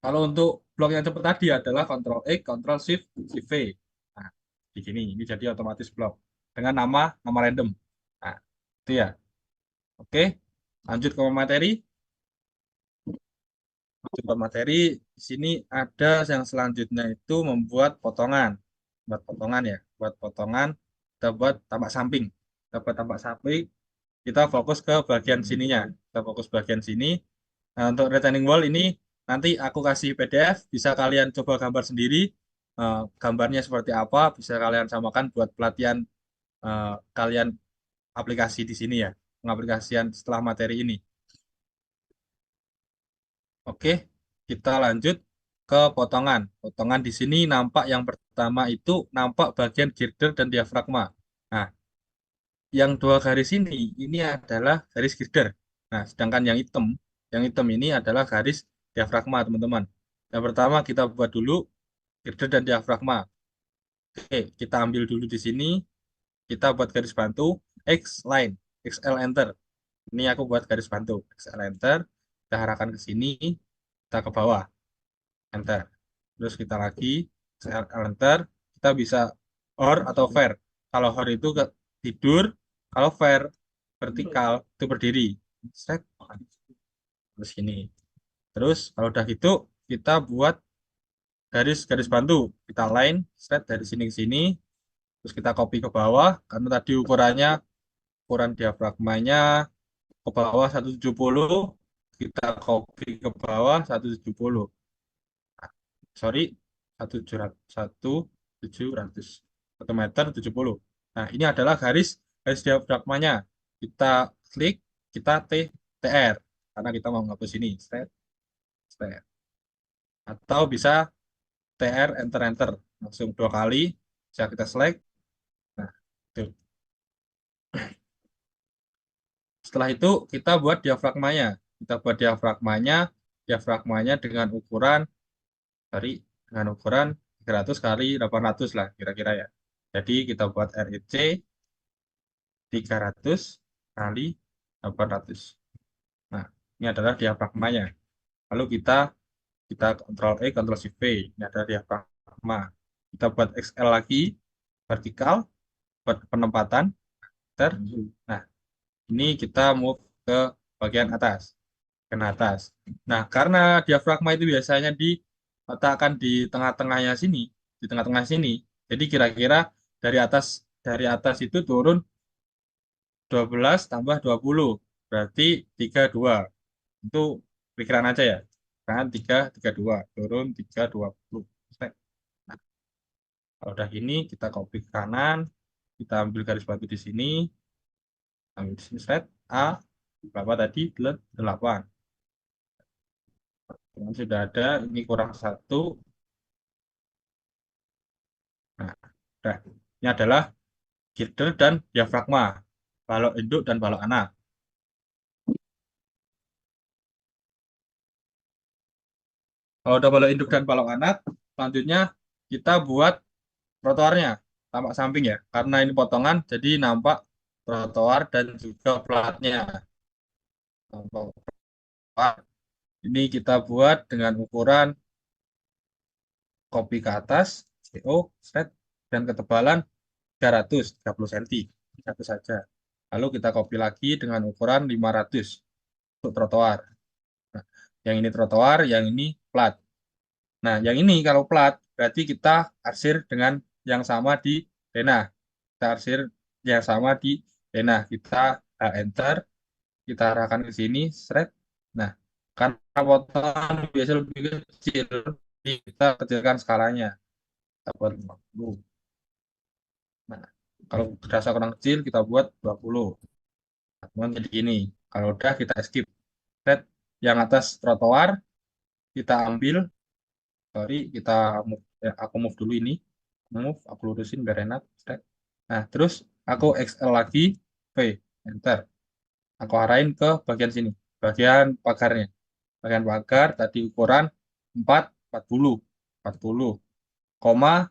Kalau untuk blok yang cepat tadi adalah Ctrl X, Ctrl Shift, Shift V. Nah, di sini ini jadi otomatis blok. dengan nama random. Nah, itu ya. Oke, lanjut ke materi. Lanjut ke materi. Di sini ada yang selanjutnya itu membuat potongan. Buat potongan ya. Buat potongan, kita buat tampak samping. Kita buat tampak samping, kita fokus ke bagian sininya. Kita fokus bagian sini. Nah, untuk retaining wall ini nanti aku kasih PDF, bisa kalian coba gambar sendiri. Gambarnya seperti apa, bisa kalian samakan buat pelatihan kalian aplikasi di sini ya, pengaplikasian setelah materi ini. Oke, kita lanjut ke potongan. Potongan di sini nampak yang pertama itu nampak bagian girder dan diafragma. Nah, yang dua garis ini adalah garis girder. Nah, sedangkan yang hitam ini adalah garis diafragma, teman-teman. Yang pertama kita buat dulu girder dan diafragma. Oke, kita ambil dulu di sini, kita buat garis bantu X line, XL enter. Ini aku buat garis bantu XL enter. Kita arahkan ke sini, kita ke bawah, enter. Terus kita lagi XL enter. Kita bisa or atau fair. Kalau or itu tidur, kalau fair vertikal itu berdiri. Set. Terus ini. Terus kalau udah gitu kita buat garis bantu. Kita line set dari sini ke sini. Terus kita copy ke bawah karena tadi ukuran diafragmanya ke bawah 170, kita copy ke bawah 170. Sorry, 1.700 1 meter 70. Nah, ini adalah garis diafragmanya. Kita klik, kita TR karena kita mau menghapus ini. Set, set. Atau bisa TR enter enter langsung 2 kali. Bisa kita select. Nah, itu. Setelah itu kita buat diafragmanya. Kita buat diafragmanya dengan ukuran 300 kali 800 lah kira-kira ya. Jadi kita buat REC 300 kali 800. Nah, ini adalah diafragmanya. Lalu kita Ctrl E, Ctrl Shift V. Ini adalah diafragma. Kita buat XL lagi, vertikal, buat penempatan. Nah, ini kita move ke bagian atas, ke atas. Nah, karena diafragma itu biasanya diletakkan di tengah-tengahnya sini, di tengah-tengah sini. Jadi kira-kira dari atas itu turun 12 tambah 20 berarti 32. Itu pikiran aja ya. Kan 3 32 turun 3 20. Nah, kalau udah gini kita copy ke kanan, kita ambil garis batu di sini, ambil di sini set A berapa tadi 8. Yang sudah ada, ini kurang 1. Nah, udah. Ini adalah girder dan diafragma, balok induk dan balok anak. Kalau udah balok induk dan balok anak, selanjutnya kita buat trotoarnya, tampak samping ya. Karena ini potongan, jadi nampak trotoar dan juga platnya. Nampak plat. Ini kita buat dengan ukuran copy ke atas, CO, set, dan ketebalan 330 cm. Satu saja. Lalu kita copy lagi dengan ukuran 500 untuk trotoar. Nah, yang ini trotoar, yang ini plat. Nah, yang ini kalau plat, berarti kita arsir dengan yang sama di denah. Kita arsir yang sama di denah. Kita enter, kita arahkan ke sini, shred. Nah, karena potongan biasa lebih kecil, jadi kita kecilkan skalanya. Kita buat 50. Nah, kalau dirasa kurang kecil, kita buat 20. Nah, teman jadi gini. Kalau udah, kita skip. Shred. Yang atas trotoar, kita ambil, sorry, kita move, aku move dulu ini. Aku lurusin biar enak. Shred. Nah, terus aku XL lagi, V, enter. Aku arahin ke bagian sini, bagian pagarnya. Bagian pagar tadi ukuran 40, 40, koma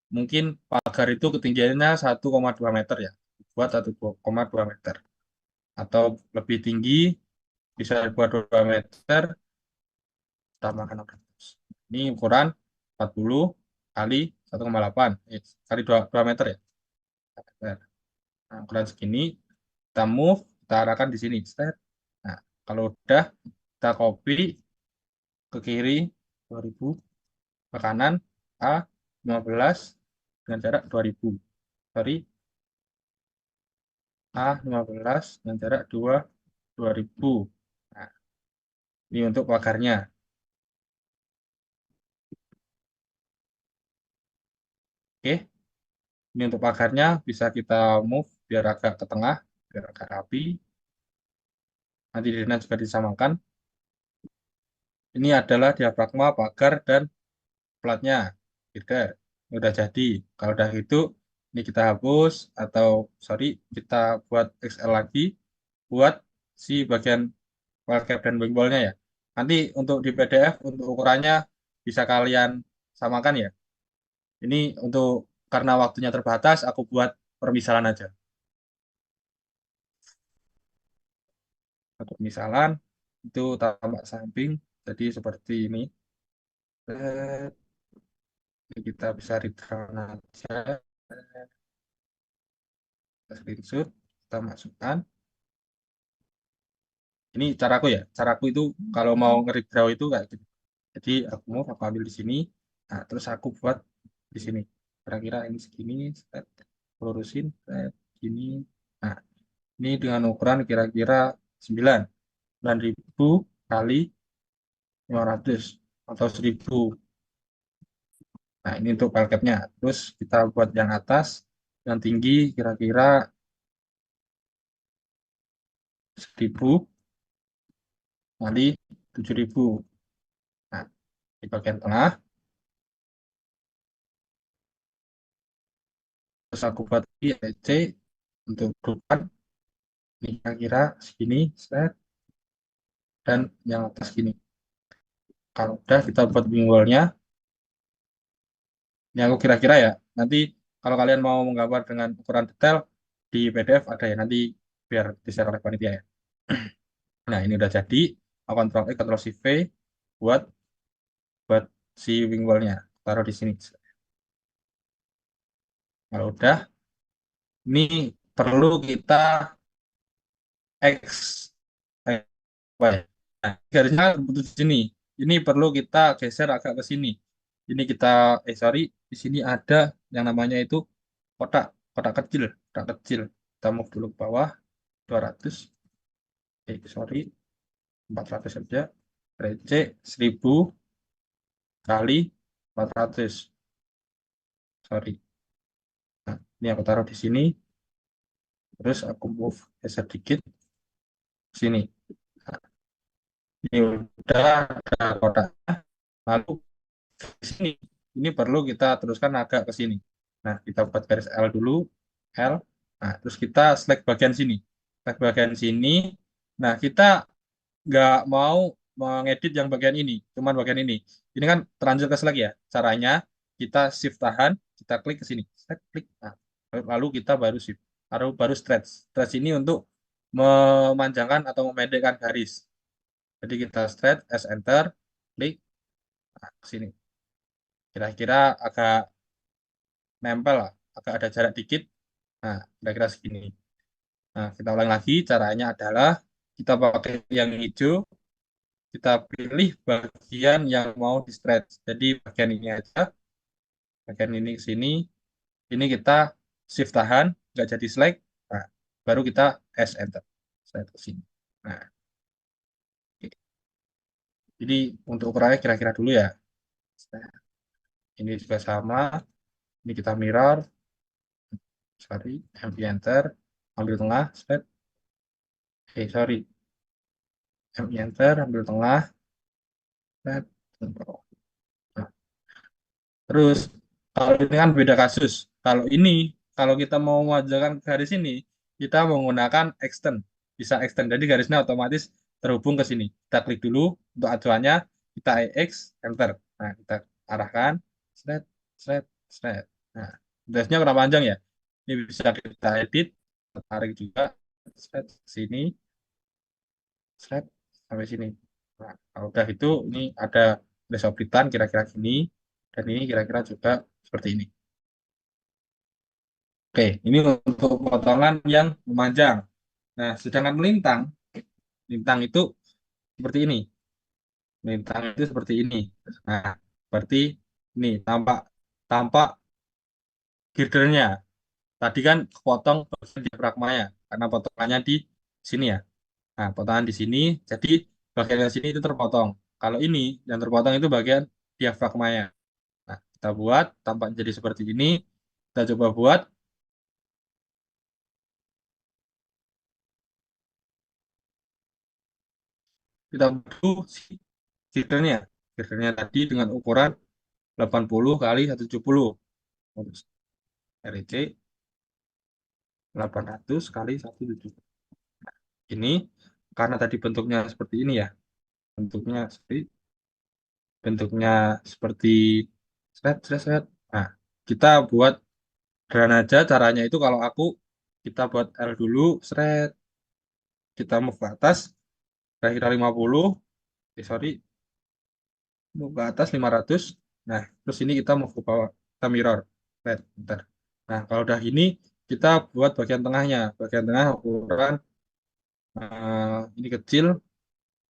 mungkin pagar itu ketinggiannya 1,2 meter ya. Buat 1,2 meter. Atau lebih tinggi, bisa buat 2 meter, tambahkan 600. Ini ukuran 40 kali 1,8, kali 2 meter ya. Nah, ukuran segini, kita move, kita arahkan di sini. Set. Nah, kalau udah, kita copy ke kiri 2000, ke kanan A15 dengan jarak 2000. Sorry, A15 dengan jarak 2000. Nah, ini untuk pagarnya. Oke, ini untuk pagarnya bisa kita move biar agak ke tengah, biar agak rapi. Nanti dirinya juga disamakan. Ini adalah diafragma, pagar, dan platnya. Gitu. Udah jadi. Kalau udah gitu, ini kita hapus atau sorry, kita buat XL lagi buat si bagian file cap dan wingwallnya ya. Nanti untuk di PDF untuk ukurannya bisa kalian samakan ya. Ini untuk karena waktunya terbatas, aku buat permisalan aja. Untuk misalan itu tampak samping, jadi seperti ini. Eh, Ini kita bisa read down aja, kita screenshot, kita masukkan. Ini caraku ya, caraku itu kalau mau nge draw itu kayak gitu. Jadi aku ambil di sini, nah terus aku buat di sini. Kira-kira ini segini, set, lurusin, set, gini. Nah, ini dengan ukuran kira-kira 9.000 kali 500 atau 1000. Nah, ini untuk file cap-nya. Terus kita buat yang atas, yang tinggi kira-kira 1000 kali 7000. Nah, di bagian tengah, terus aku buat lagi EC untuk grupan. Ini kira-kira segini, set, dan yang atas gini. Kalau udah kita buat wing wall-nya, ini aku kira-kira ya. Nanti kalau kalian mau menggambar dengan ukuran detail di PDF ada ya, nanti biar di-share oleh panitia ya. Nah, ini udah jadi. Aku Ctrl X, Ctrl Shift V buat buat si wing wall-nya. Taruh di sini. Kalau udah, ini perlu kita X, eh, Y. Nah, garisnya butuh di sini. Ini perlu kita geser agak ke sini. Ini kita, sorry, di sini ada yang namanya itu kotak, kotak kecil, kotak kecil. Kita move dulu ke bawah, 200, sorry, 400 saja. Receh 1000 kali 400. Sorry. Nah, ini aku taruh di sini. Terus aku move geser dikit ke sini. Nah, ini udah ada kotaknya. Lalu di sini, ini perlu kita teruskan agak ke sini. Nah, kita buat garis L dulu, L. Nah, terus kita select bagian sini. Select bagian sini. Nah, kita nggak mau mengedit yang bagian ini, cuman bagian ini. Ini kan terlanjur ke select ya. Caranya kita shift tahan, kita klik ke sini. Select, klik. Nah, lalu kita baru shift. Baru stretch. Stretch ini untuk memanjangkan atau memendekkan garis. Jadi kita stretch, S enter, klik, nah, ke sini. Kira-kira agak nempel lah, agak ada jarak dikit. Nah, kira-kira segini. Nah, kita ulang lagi. Caranya adalah kita pakai yang hijau, kita pilih bagian yang mau di stretch. Jadi bagian ini aja, bagian ini ke sini. Ini kita shift tahan, nggak jadi select. Nah, baru kita S enter. Slide ke sini. Nah, oke. Jadi untuk ukurannya kira-kira dulu ya. Nah, ini juga sama. Ini kita mirror. Sorry, MP enter. Ambil tengah, slide. Sorry. MP enter, ambil tengah. Slide. Nah, terus kalau ini kan beda kasus. Kalau ini, kalau kita mau mengajarkan garis ini, kita menggunakan extend. Bisa extend. Jadi garisnya otomatis terhubung ke sini. Kita klik dulu untuk acuannya, kita EX, enter. Nah, kita arahkan, slide, slide, slide. Nah, garisnya kurang panjang ya. Ini bisa kita edit, tarik juga, slide sini, slide sampai sini. Nah, kalau udah itu, ini ada desobritan kira-kira gini, dan ini kira-kira juga seperti ini. Oke, ini untuk potongan yang memanjang. Nah, sedangkan melintang, lintang itu seperti ini. Melintang itu seperti ini. Nah, seperti ini, tampak tampak girdernya. Tadi kan kepotong bagian diafragmanya karena potongannya di sini ya. Nah, potongan di sini, jadi bagian yang sini itu terpotong. Kalau ini yang terpotong itu bagian diafragmanya. Nah, kita buat tampak jadi seperti ini. Kita coba buat. Kita buat si girdernya. Girdernya tadi dengan ukuran 80 kali 170. REC 800 kali 170. Ini karena tadi bentuknya seperti ini ya. Bentuknya seperti bentuknya seperti seret. Nah, kita buat sederhana aja caranya itu kalau aku kita buat L dulu, seret, kita move ke atas kira-kira 50, sorry, move ke atas 500. Nah, terus ini kita move ke bawah, kita mirror, seret, bentar. Nah, kalau udah ini kita buat bagian tengahnya, bagian tengah ukuran ini kecil,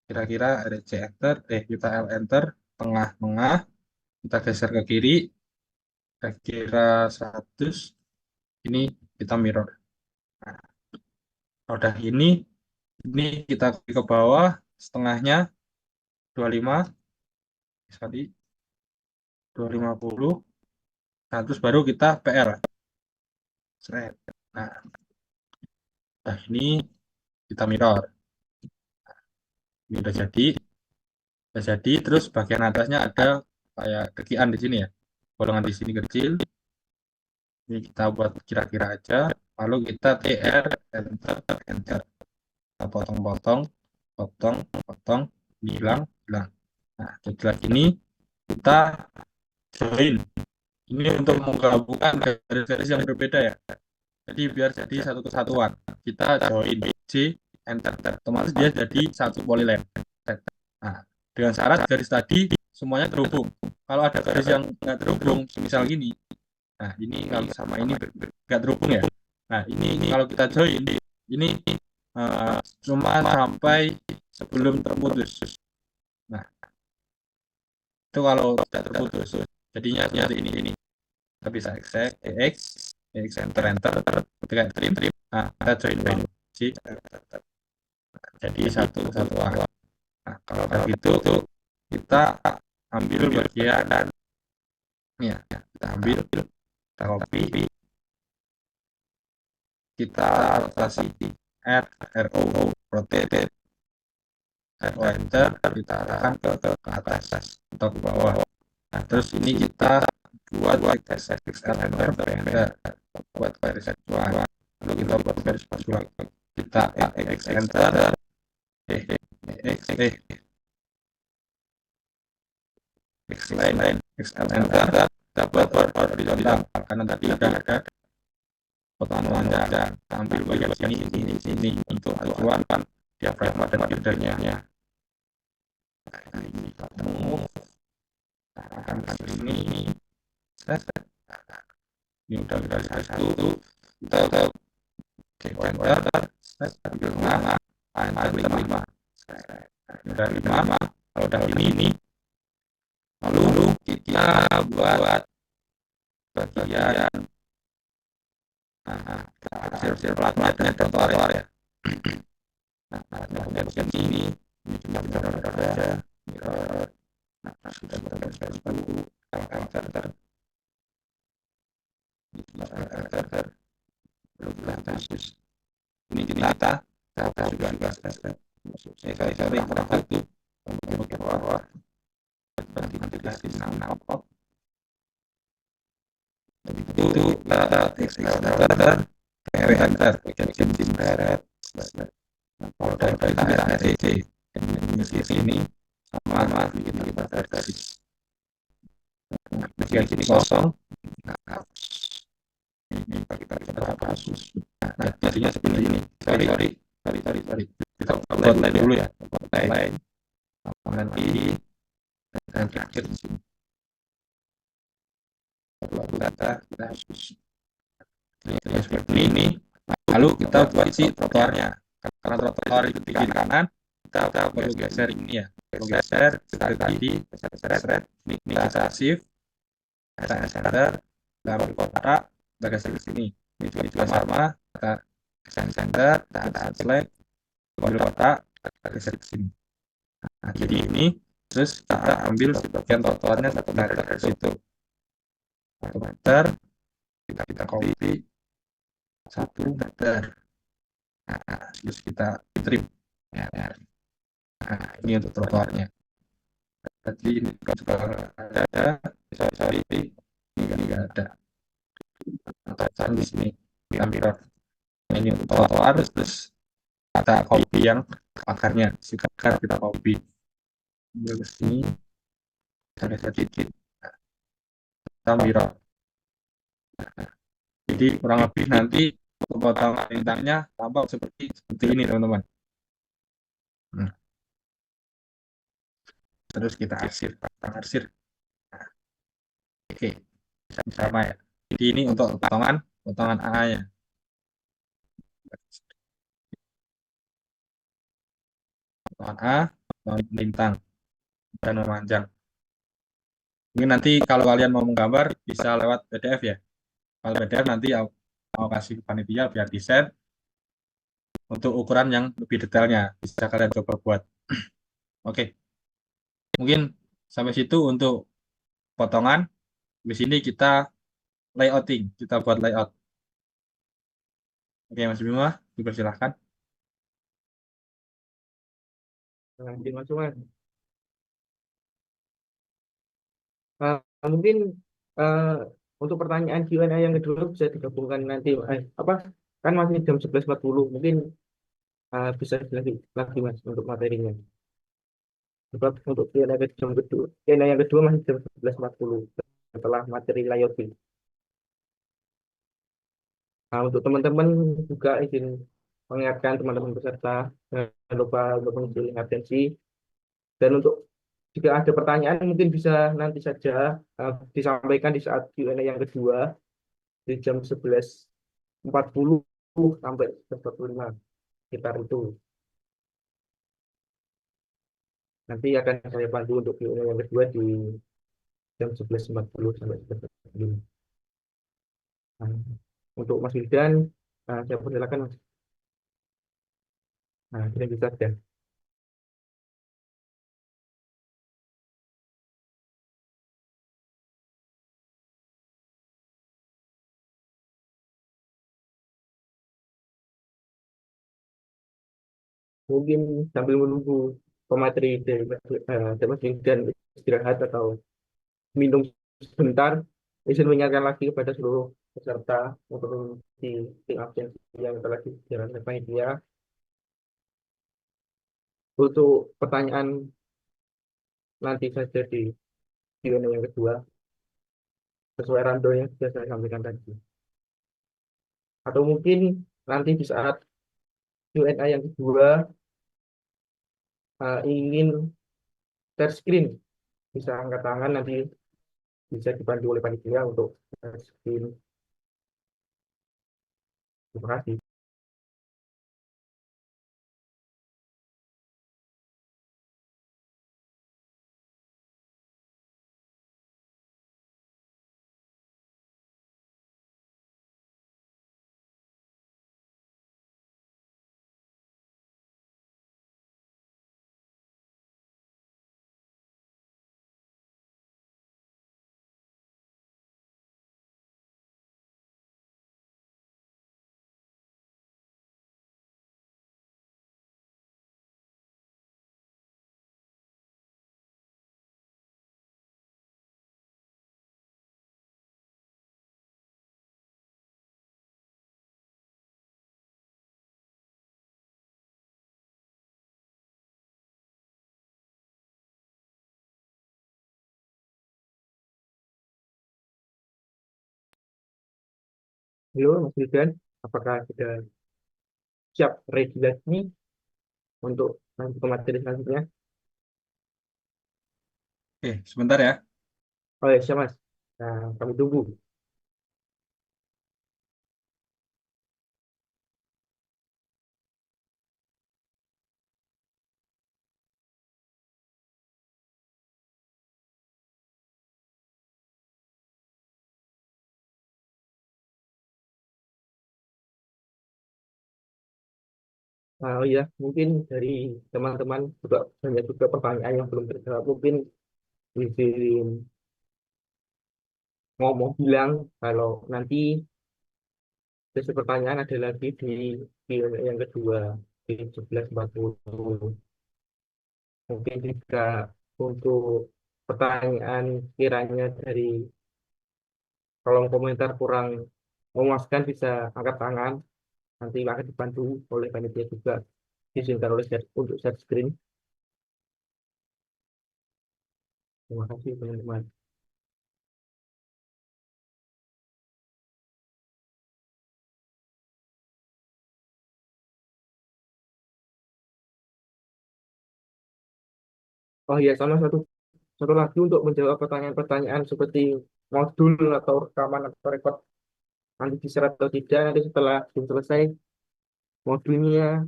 kira-kira RC enter, kita L enter, tengah-tengah, kita geser ke kiri, kira-kira 100, ini kita mirror. Nah, kalau udah ini kita ke bawah, setengahnya 25, sorry, 250, nah terus baru kita PR. Seret. Nah, ini kita mirror. Ini udah jadi, terus bagian atasnya ada kayak kekian di sini ya. Bolongan di sini kecil, ini kita buat kira-kira aja, lalu kita TR, enter, enter. Kita potong-potong, potong, potong, hilang, hilang. Nah, setelah ini kita join. Ini untuk menggabungkan garis-garis yang berbeda ya. Jadi biar jadi satu kesatuan. Kita join J, enter. Otomatis dia jadi satu polyline. Nah, dengan syarat garis tadi semuanya terhubung. Kalau ada garis yang nggak terhubung, misal gini, nah ini kalau sama ini nggak terhubung ya. Nah ini kalau kita join, ini cuma sampai sebelum terputus. Nah, itu kalau tidak terputus. Jadinya seperti ini. Kita bisa X, enter, enter, ketika trim, nah, kita join C, jadi satu kesatuan. Nah, kalau begitu kita ambil bagian ini ya, kita ambil, kita copy, kita rotasi, add, RO, rotate, RO enter, kita arahkan ke atas atau ke bawah. Nah, terus ini kita buat XL enter, buat garis seksual. Lalu kita buat garis seksual. Kita X enter, X line, XL enter, dapat horizontal karena tadi udah ada potongan dan ambil bagian sini untuk acuan diafragma dan girdernya. Nah, ini ketemu, akan ke sini, ini udah garis satu, kita enter, ambil tengah, ambil 5, udah 5, kalau udah ini, lalu kita buat bagian hasil platnya contoh ya. Nah, bagian sini ini cuma ada mirror. Nah, sudah garis dulu, enter, belum kasus. Ini kita juga saya kurang satu, kemudian ke bawah, berarti nanti di nampak. Itu kita enter, enter, bikin beret. Kalau dari kita REC ini sini sama bikin kita garis. Bagian sini kosong, ini kita kasus. Nah, jadinya seperti ini. Sorry. Kita buat line dulu ya. Line. Nanti dan terakhir di sini. Lalu kita kasus. Contohnya seperti ini. Lalu kita buat isi trotoarnya. Karena trotoar itu di kiri kanan, kita perlu geser ini ya. Perlu geser, kita tadi, seret, ini kita shift, kita enter, kita ambil kotak, kita geser ke sini. Ini juga sama, kita center, kita select, ambil kotak, kita geser ke sini. Nah, jadi ini, terus kita ambil bagian trotoarnya 1 meter dari situ. 1 meter, kita copy 1 meter. Nah, terus kita trim. Ya, ya. Nah, ini untuk trotoarnya. Tadi ini juga ada, bisa ini nggak ada. Atau di sini kita mirror. Nah, ini untuk trotoar, terus kita copy yang akarnya. Sikat kita copy. Ambil ke sini, kita geser titik. Nah, kita mirror. Jadi kurang lebih nanti potongan lintangnya tampak seperti ini teman-teman. Nah, terus kita arsir, arsir. Nah, oke, sama ya. Jadi ini untuk potongan A-nya. Potongan A, potongan lintang dan memanjang. Ini nanti kalau kalian mau menggambar bisa lewat PDF ya. Kalau PDF nanti mau kasih ke panitia biar desain untuk ukuran yang lebih detailnya. Bisa kalian coba buat. Oke, mungkin sampai situ untuk potongan. Di sini kita layouting, kita buat layout. Oke, Mas Bima, dipersilahkan. Nah, Mas Umar. Eh, mungkin eh, untuk pertanyaan Q&A yang kedua bisa digabungkan nanti. Apa? Kan masih jam 11.40. Mungkin bisa lagi Mas untuk materinya. Sebab untuk Q&A jam kedua, Q&A yang kedua masih jam 11.40 setelah materi layouting. Nah, untuk teman-teman juga izin mengingatkan teman-teman peserta jangan lupa untuk mengisi link absensi. Dan untuk jika ada pertanyaan mungkin bisa nanti saja disampaikan di saat Q&A yang kedua di jam 11.40 sampai 11.45 sekitar itu. Nanti akan saya bantu untuk Q&A yang kedua di jam 11.40 sampai 11.45. Nah, untuk Mas Wildan, saya persilakan Mas. Nah, ini bisa saja. Mungkin sambil menunggu pemateri dari Mas Wildan istirahat atau minum sebentar, izin mengingatkan lagi kepada seluruh peserta untuk mengisi link absensi yang telah disediakan panitia. Untuk pertanyaan nanti saja di Q&A yang kedua sesuai rundown yang sudah saya sampaikan tadi. Atau mungkin nanti di saat Q&A yang kedua ingin share screen, bisa angkat tangan nanti bisa dibantu oleh panitia untuk share screen. Terima kasih. Halo Mas Wildan, apakah sudah siap ready lagi untuk nanti ke materi selanjutnya? Oke, sebentar ya. Oh ya, siap Mas. Nah, kami tunggu. Oh iya, mungkin dari teman-teman juga banyak juga pertanyaan yang belum terjawab. Mungkin izin ngomong bilang kalau nanti sesi pertanyaan ada lagi di yang kedua di 11.40. Mungkin jika untuk pertanyaan kiranya dari kolom komentar kurang memuaskan bisa angkat tangan. Nanti akan dibantu oleh panitia juga. Diizinkan oleh untuk share screen. Terima kasih teman-teman. Oh iya, sama satu satu lagi untuk menjawab pertanyaan-pertanyaan seperti modul atau rekaman atau rekod nanti diserap atau tidak nanti setelah Zoom selesai modulnya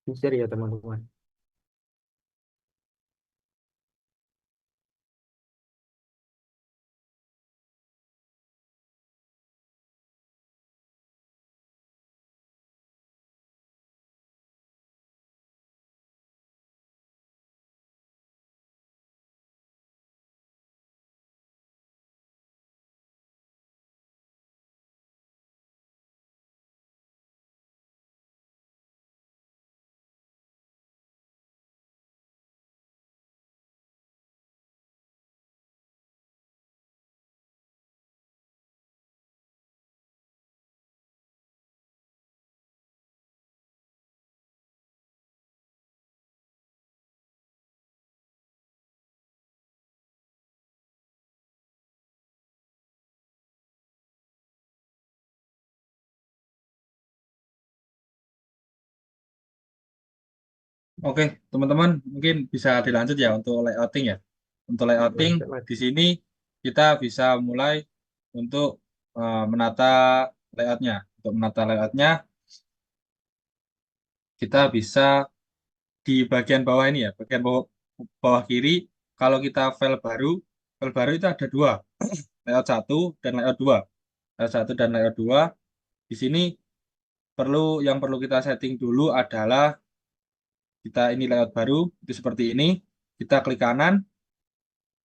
di-share ya teman-teman. Oke, teman-teman, mungkin bisa dilanjut ya untuk layouting ya. Untuk Nah, layouting Mas. di sini kita bisa mulai untuk menata layoutnya. Untuk menata layoutnya kita bisa di bagian bawah ini ya, bagian bawah, bawah kiri. Kalau kita file baru itu ada dua, layout satu dan layout dua. Layout satu dan layout dua. Di sini yang perlu kita setting dulu adalah kita ini layout baru itu seperti ini. Kita klik kanan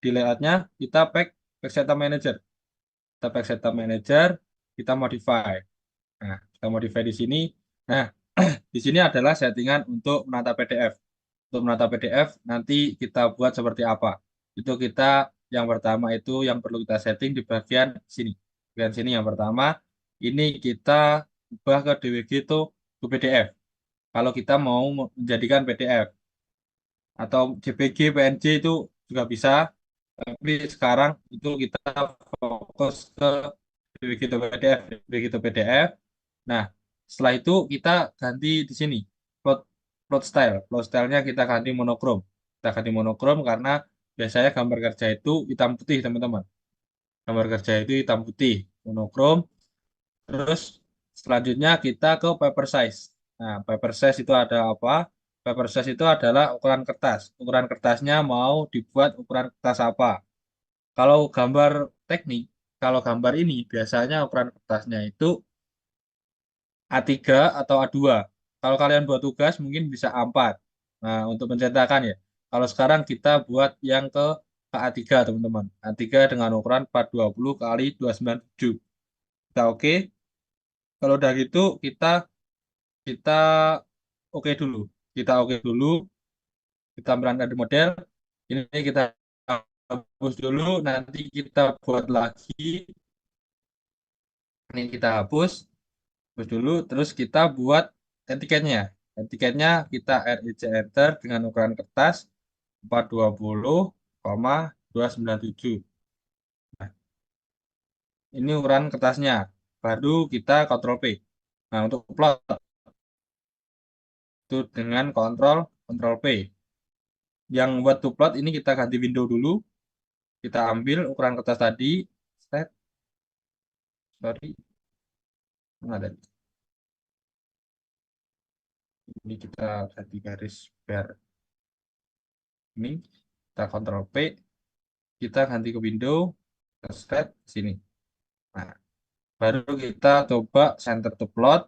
di layoutnya, kita pack setup manager. Kita pack setup manager, kita modify. Nah, kita modify di sini. Nah, di sini adalah settingan untuk menata PDF. Untuk menata PDF nanti kita buat seperti apa. Itu kita yang pertama itu yang perlu kita setting di bagian sini. Bagian sini yang pertama, ini kita ubah ke DWG itu ke PDF. Kalau kita mau menjadikan PDF atau JPG, PNG itu juga bisa. Tapi sekarang itu kita fokus ke begitu PDF, begitu PDF. Nah, setelah itu kita ganti di sini plot plot style. Plot stylenya kita ganti monokrom. Kita ganti monokrom karena biasanya gambar kerja itu hitam putih, teman-teman. Gambar kerja itu hitam putih, monokrom. Terus selanjutnya kita ke paper size. Nah, paper size itu ada apa? Paper size itu adalah ukuran kertas. Ukuran kertasnya mau dibuat ukuran kertas apa? Kalau gambar teknik, kalau gambar ini biasanya ukuran kertasnya itu A3 atau A2. Kalau kalian buat tugas mungkin bisa A4. Nah, untuk pencetakan ya. Kalau sekarang kita buat yang ke A3, teman-teman. A3 dengan ukuran 420 kali 297. Kita oke. Kalau udah gitu kita oke dulu. Kita oke dulu, kita berangkat di model. Ini kita hapus dulu, nanti kita buat lagi. Ini kita hapus dulu, terus kita buat etiketnya. Etiketnya kita RIJ enter dengan ukuran kertas 420, 297. Nah, ini ukuran kertasnya. Baru kita Ctrl P. Nah, untuk plot itu dengan Ctrl P. Yang buat to plot ini kita ganti window dulu. Kita ambil ukuran kertas tadi, set, sorry, mana ada. Ini kita ganti garis biar ini. Kita Ctrl P, kita ganti ke window, kita set sini. Nah, baru kita coba center to plot,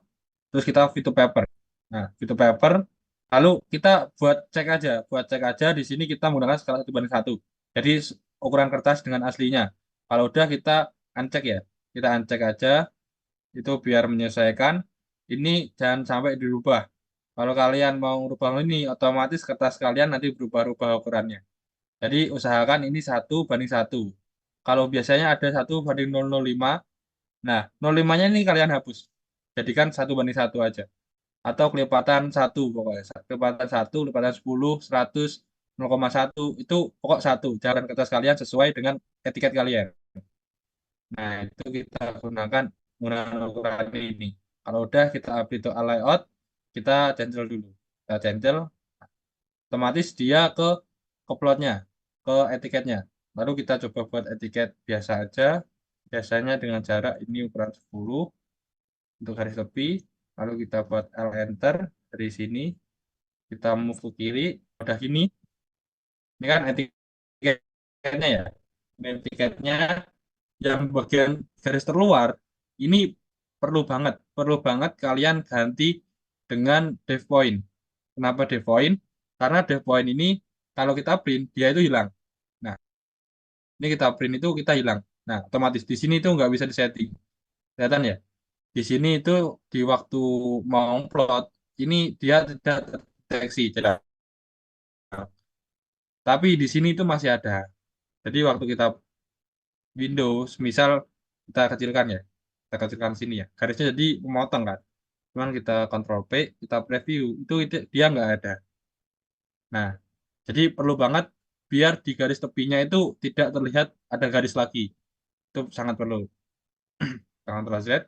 terus kita fit to paper. Nah, itu paper. Lalu kita buat cek aja di sini kita menggunakan skala 1:1. Jadi ukuran kertas dengan aslinya. Kalau udah kita uncheck ya. Kita uncheck aja itu biar menyesuaikan. Ini jangan sampai dirubah. Kalau kalian mau rubah ini, otomatis kertas kalian nanti berubah-ubah ukurannya. Jadi usahakan ini 1:1. Kalau biasanya ada 1:005, nah 0,5-nya ini kalian hapus. Jadikan 1:1 aja. Atau kelipatan 1 pokoknya. Kelipatan 1, kelipatan 10, 100, 0,1, itu pokok 1. Jalan kertas kalian sesuai dengan etiket kalian. Nah, itu kita menggunakan ukuran ini. Kalau udah kita update to layout, kita cancel dulu. Kita cancel, otomatis dia ke plotnya, ke etiketnya. Lalu kita coba buat etiket biasa aja. Biasanya dengan jarak ini ukuran 10 untuk garis tepi. Lalu kita buat L enter dari sini. Kita move ke kiri. Udah gini. Ini kan etiketnya ya. Ini etiketnya yang bagian garis terluar ini perlu banget kalian ganti dengan def point. Kenapa def point? Karena def point ini kalau kita print dia itu hilang. Nah, ini kita print itu kita hilang. Nah, otomatis di sini itu nggak bisa disetting. Kelihatan ya? Di sini itu di waktu mau plot ini dia tidak terdeteksi. Tapi di sini itu masih ada. Jadi waktu kita Windows, misal kita kecilkan ya, kita kecilkan sini ya, garisnya jadi memotong kan. Cuman kita Ctrl P, kita preview, itu dia nggak ada. Nah, jadi perlu banget biar di garis tepinya itu tidak terlihat ada garis lagi. Itu sangat perlu. Ctrl Z.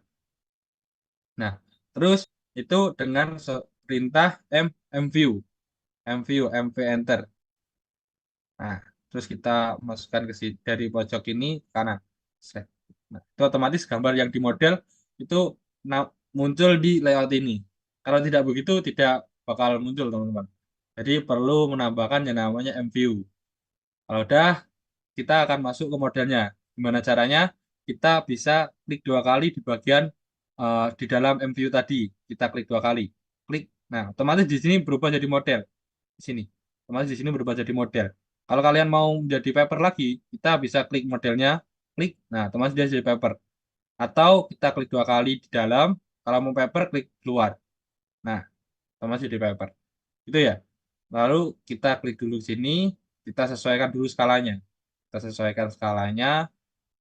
Nah, terus itu dengan perintah mview, mv enter. Nah, terus kita masukkan ke sini dari pojok ini kanan. Set. Nah, itu otomatis gambar yang di model itu muncul di layout ini. Kalau tidak begitu tidak bakal muncul, teman-teman. Jadi perlu menambahkan yang namanya MView. Kalau udah, kita akan masuk ke modelnya. Gimana caranya? Kita bisa klik 2 kali di bagian di dalam MView tadi. Kita klik 2 kali. Klik. Nah, otomatis di sini berubah jadi model. Di sini. Otomatis di sini berubah jadi model. Kalau kalian mau menjadi paper lagi, kita bisa klik modelnya, klik. Nah, otomatis dia jadi paper. Atau kita klik 2 kali di dalam. Kalau mau paper, klik keluar. Nah, otomatis jadi paper. Itu ya. Lalu kita klik dulu sini, kita sesuaikan dulu skalanya. Kita sesuaikan skalanya,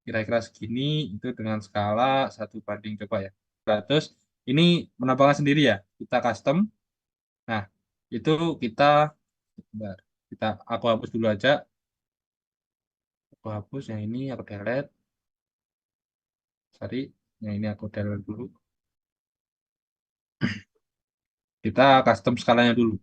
kira-kira segini, itu dengan skala 1 banding coba ya. 100, ini menambahkan sendiri ya. Kita custom. Nah, itu kita, bentar, aku hapus dulu aja. Aku hapus yang ini, aku delete. Sorry, yang ini aku delete dulu. Kita custom skalanya dulu.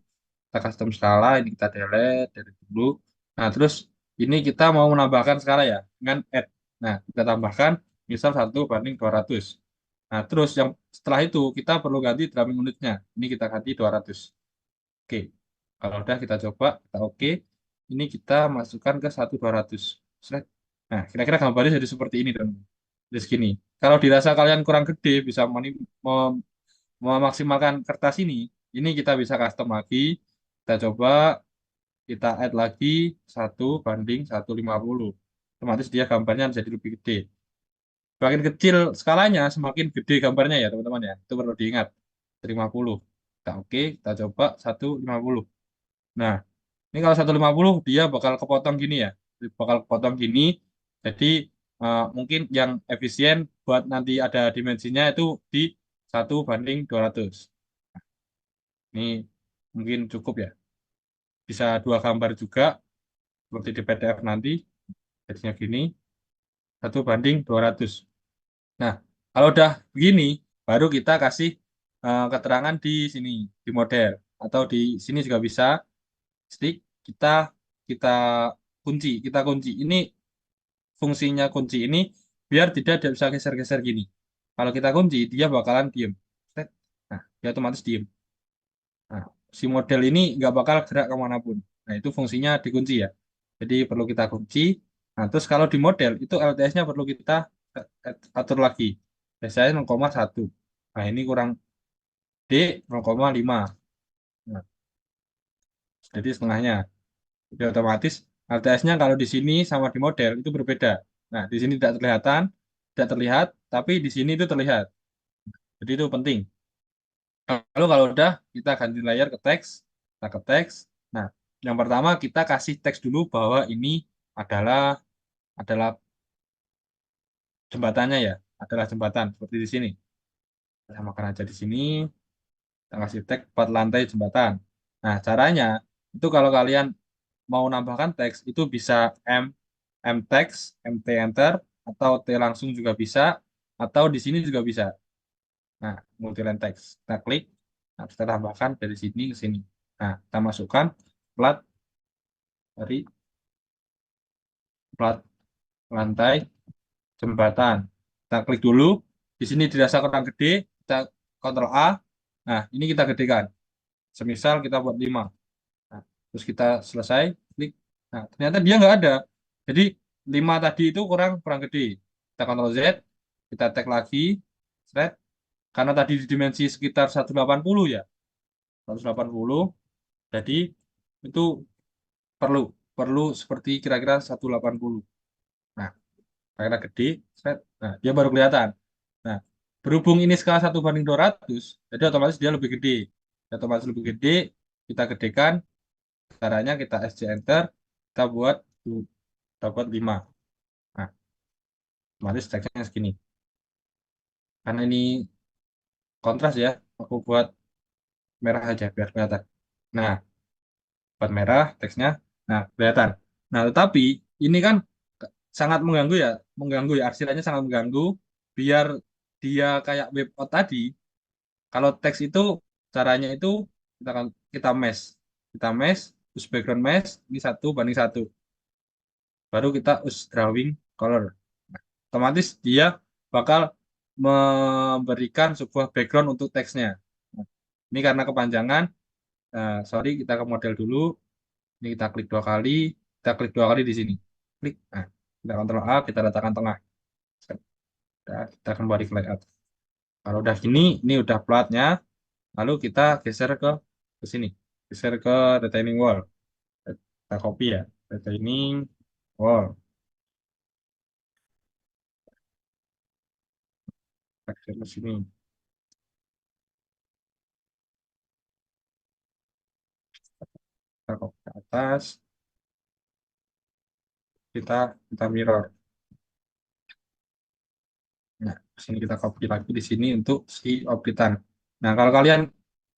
Kita custom skala, ini kita delete dulu. Nah, terus ini kita mau menambahkan skala ya, dengan add. Nah, kita tambahkan misal 1:200. Nah, terus yang setelah itu kita perlu ganti drumming unitnya. Ini kita ganti 200. Oke, kalau udah kita coba, kita oke. Ini kita masukkan ke 1:200. Set. Nah, kira-kira gambarnya jadi seperti ini dong. Jadi segini. Kalau dirasa kalian kurang gede, bisa memaksimalkan kertas ini kita bisa custom lagi. Kita coba, kita add lagi 1:150. Otomatis dia gambarnya jadi lebih gede. Semakin kecil skalanya, semakin gede gambarnya ya teman-teman ya. Itu perlu diingat. 150. Kita oke, kita coba 150. Nah, ini kalau 150 dia bakal kepotong gini ya. Bakal kepotong gini. Jadi mungkin yang efisien buat nanti ada dimensinya itu di 1:200. Ini mungkin cukup ya. Bisa 2 gambar juga seperti di PDF nanti. Jadinya gini, 1:200. Nah, kalau udah begini, baru kita kasih keterangan di sini, di model. Atau di sini juga bisa, stick, kita kita kita kunci. Ini fungsinya kunci ini biar tidak bisa geser-geser gini. Kalau kita kunci, dia bakalan diem. Set. Nah, dia otomatis diem. Nah, si model ini nggak bakal gerak kemanapun. Nah, itu fungsinya dikunci ya. Jadi perlu kita kunci. Nah, terus kalau di model, itu LTS-nya perlu kita atur lagi. Biasanya 0,1. Nah, ini kurang D 0,5. Nah, jadi setengahnya. Jadi otomatis LTS-nya kalau di sini sama di model itu berbeda. Nah, di sini tidak terlihat, tapi di sini itu terlihat. Jadi itu penting. Lalu kalau udah kita ganti layar ke teks, kita ke teks. Nah, yang pertama kita kasih teks dulu bahwa ini adalah adalah jembatannya ya, adalah jembatan seperti di sini. Kita samakan aja di sini, kita kasih teks 4 lantai jembatan. Nah, caranya itu kalau kalian mau nambahkan teks itu bisa M M teks, MT enter atau T langsung juga bisa atau di sini juga bisa. Nah, multiline text. Kita klik, nah, kita tambahkan dari sini ke sini. Nah, kita masukkan plat dari plat lantai jembatan. Kita klik dulu. Di sini dirasa kurang gede, kita Ctrl A. Nah, ini kita gedekan. Semisal kita buat 5. Nah, terus kita selesai, klik. Nah, ternyata dia nggak ada. Jadi 5 tadi itu kurang kurang gede. Kita Ctrl Z, kita tag lagi, thread. Karena tadi di dimensi sekitar 180 ya, 180. Jadi itu perlu perlu seperti kira-kira 180. Nah, karena gede, set. Nah, dia baru kelihatan. Nah, berhubung ini skala 1:200, jadi otomatis dia lebih gede. Dia otomatis lebih gede, kita gedekan, caranya kita SC Enter, kita buat dapat 5. Nah, otomatis teksnya segini. Karena ini kontras ya, aku buat merah aja biar kelihatan. Nah, buat merah teksnya, nah kelihatan. Nah, tetapi ini kan sangat mengganggu ya, arsirannya sangat mengganggu. Biar dia kayak webcode tadi, kalau teks itu caranya itu kita akan kita mesh, use background mesh ini 1:1, baru kita use drawing color. Nah, otomatis dia bakal memberikan sebuah background untuk teksnya. Nah, ini karena kepanjangan, sorry kita ke model dulu. Ini kita klik 2 kali, kita klik 2 kali di sini. Klik, nah, kita Ctrl A, kita letakkan tengah. Nah, kita kembali ke layout. Kalau udah gini, ini udah platnya. Lalu kita geser ke sini, geser ke retaining wall. Kita copy ya, retaining wall. Kita geser ke sini, kita copy ke atas, kita mirror. Nah, sini kita copy lagi di sini untuk si oblitan. Nah, kalau kalian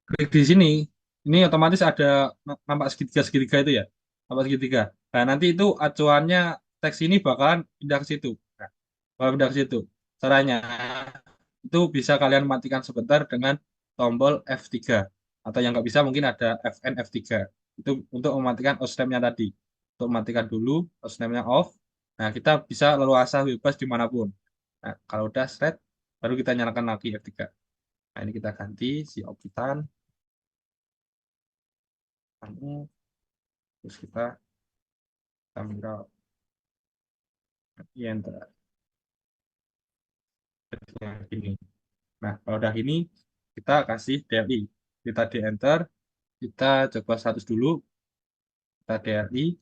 klik di sini, ini otomatis ada nampak segitiga-segitiga itu ya, nampak segitiga. Nah, nanti itu acuannya teks ini bakalan pindah ke situ. Nah, bakal pindah ke situ. Caranya itu bisa kalian matikan sebentar dengan tombol F3. Atau yang nggak bisa mungkin ada Fn F3. Itu untuk mematikan osname-nya tadi. Untuk mematikan dulu osname-nya off. Nah, kita bisa leluasa bebas dimanapun. Nah, kalau udah set, baru kita nyalakan lagi F3. Nah, ini kita ganti si obitan. Terus kita minta enter. Yang ini. Nah, kalau udah ini, kita kasih DLI. Kita di enter, kita coba 100 dulu, kita DLI,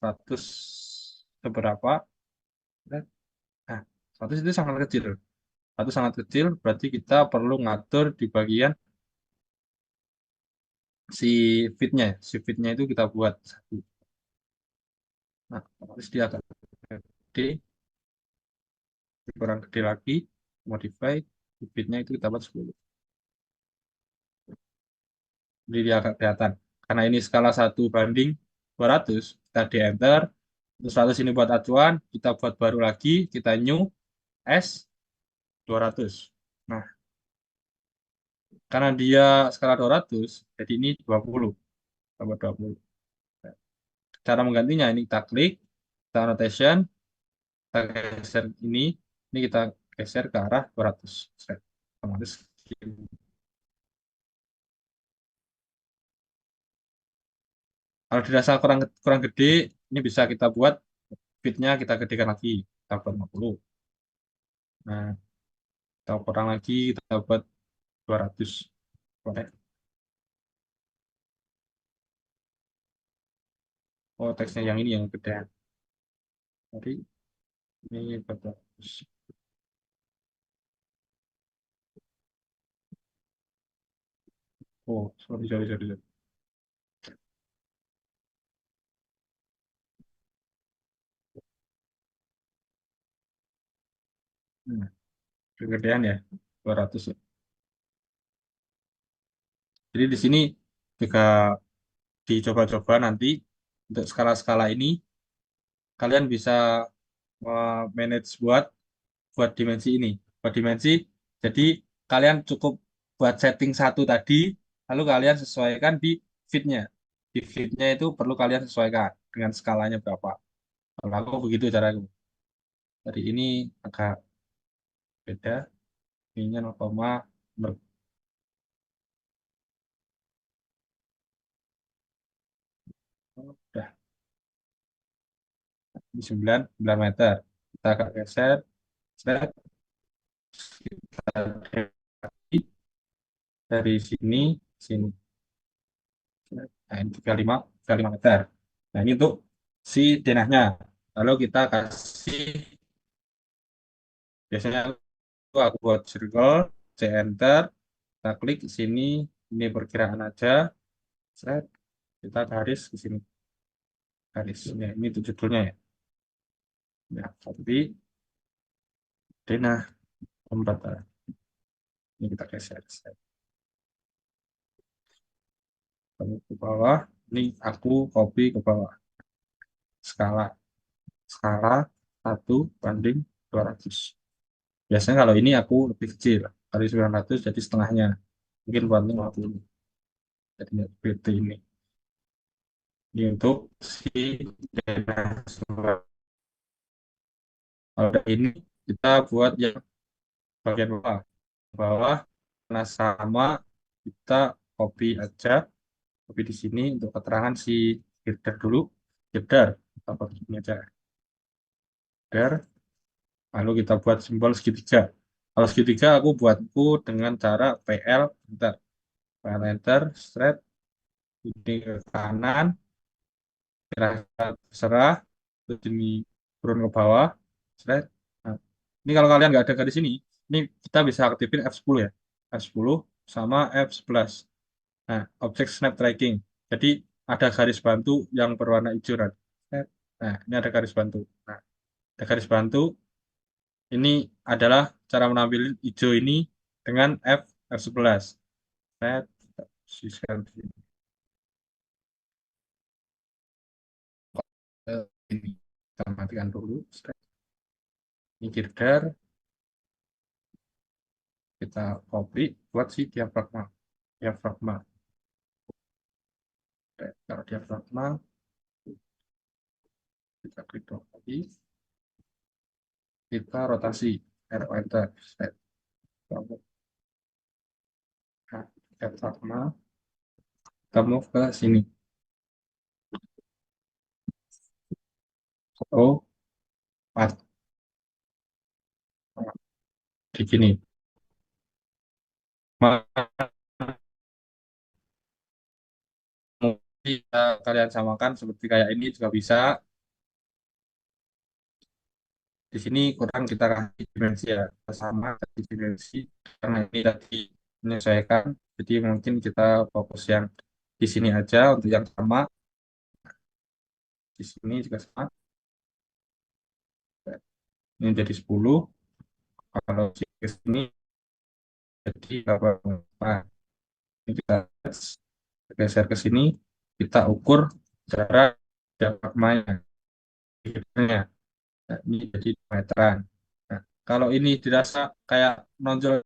100 seberapa. Nah, 100 itu sangat kecil. 100 sangat kecil, berarti kita perlu ngatur di bagian si fitnya. Si fitnya itu kita buat 1. Nah, otomatis dia agak gede, kurang gede lagi, modify, fitnya itu kita buat 10. Jadi dia agak kelihatan. Karena ini skala 1:200, kita di enter. Terus 100 ini buat acuan, kita buat baru lagi, kita new S 200. Nah, karena dia skala 200, jadi ini 20. Tambah 20. Cara menggantinya ini kita klik, kita annotation, kita geser ini kita geser ke arah 200. Set. Otomatis kalau dirasa kurang kurang gede, ini bisa kita buat fitnya kita gedekan lagi, kita buat 50. Nah, kita kurang lagi, kita buat 200. Boleh. Oh, teksnya yang ini yang gede. Jadi ini bagus. Oh, sorry, sorry, sorry, sorry. Hmm, kegedean ya, 200 ya. Jadi di sini jika dicoba-coba nanti untuk skala-skala ini kalian bisa manage buat dimensi ini. Buat dimensi, jadi kalian cukup buat setting satu tadi, lalu kalian sesuaikan di fitnya. Di fitnya itu perlu kalian sesuaikan dengan skalanya berapa. Kalau aku begitu caraku. Jadi ini agak beda. Ininya 0,0. Udah, ini 9 meter. Kita agak geser. Set, kita dari sini, sini. Nah, ini 35 meter. Nah, ini untuk si denahnya. Lalu kita kasih, biasanya aku buat circle, C enter, kita klik di sini, ini perkiraan aja, set, kita garis di sini, garis. Ya, ini itu judulnya ya. Ya, tapi denah pembatas. Ini kita geser, set. Lalu ke bawah, ini aku copy ke bawah. Skala, skala 1:200. Biasanya kalau ini aku lebih kecil, kali 900 jadi setengahnya. Mungkin buat 50. Jadi seperti ini. Ini untuk si daerah sumber. Kalau ini kita buat yang bagian bawah. Bawah, karena sama, kita copy aja. Copy di sini untuk keterangan si header dulu. Header, kita copy ini aja. Header, lalu kita buat simbol segitiga. Kalau segitiga aku buatku dengan cara PL enter. PL enter, straight, ini ke kanan, terserah, terus ini turun ke bawah, slide. Nah, ini kalau kalian nggak ada garis ini kita bisa aktifin F10 ya, F10 sama F11. Nah, object snap tracking. Jadi ada garis bantu yang berwarna hijau kan. Nah, ini ada garis bantu. Nah, ada garis bantu. Ini adalah cara menampilkan hijau ini dengan F11. Set, siskan sini. Ini kita matikan dulu. Ini girder, kita copy buat si diafragma. Diafragma. Oke, kalau diafragma, kita klik dua kali, kita rotasi, arrow enter, set. Nah, diafragma, kita move ke sini. Oh, pas, di sini. Mau kalian samakan seperti kayak ini juga bisa. Di sini kurang kita kasih dimensi ya, sama kasih dimensi karena ini tadi menyesuaikan. Jadi mungkin kita fokus yang di sini aja untuk yang sama. Di sini juga sama. Ini jadi 10. Kalau di sini jadi 8. Ini kita geser ke sini, kita ukur jarak diafragmanya. Nah, ini jadi meteran. Nah, kalau ini dirasa kayak nonjol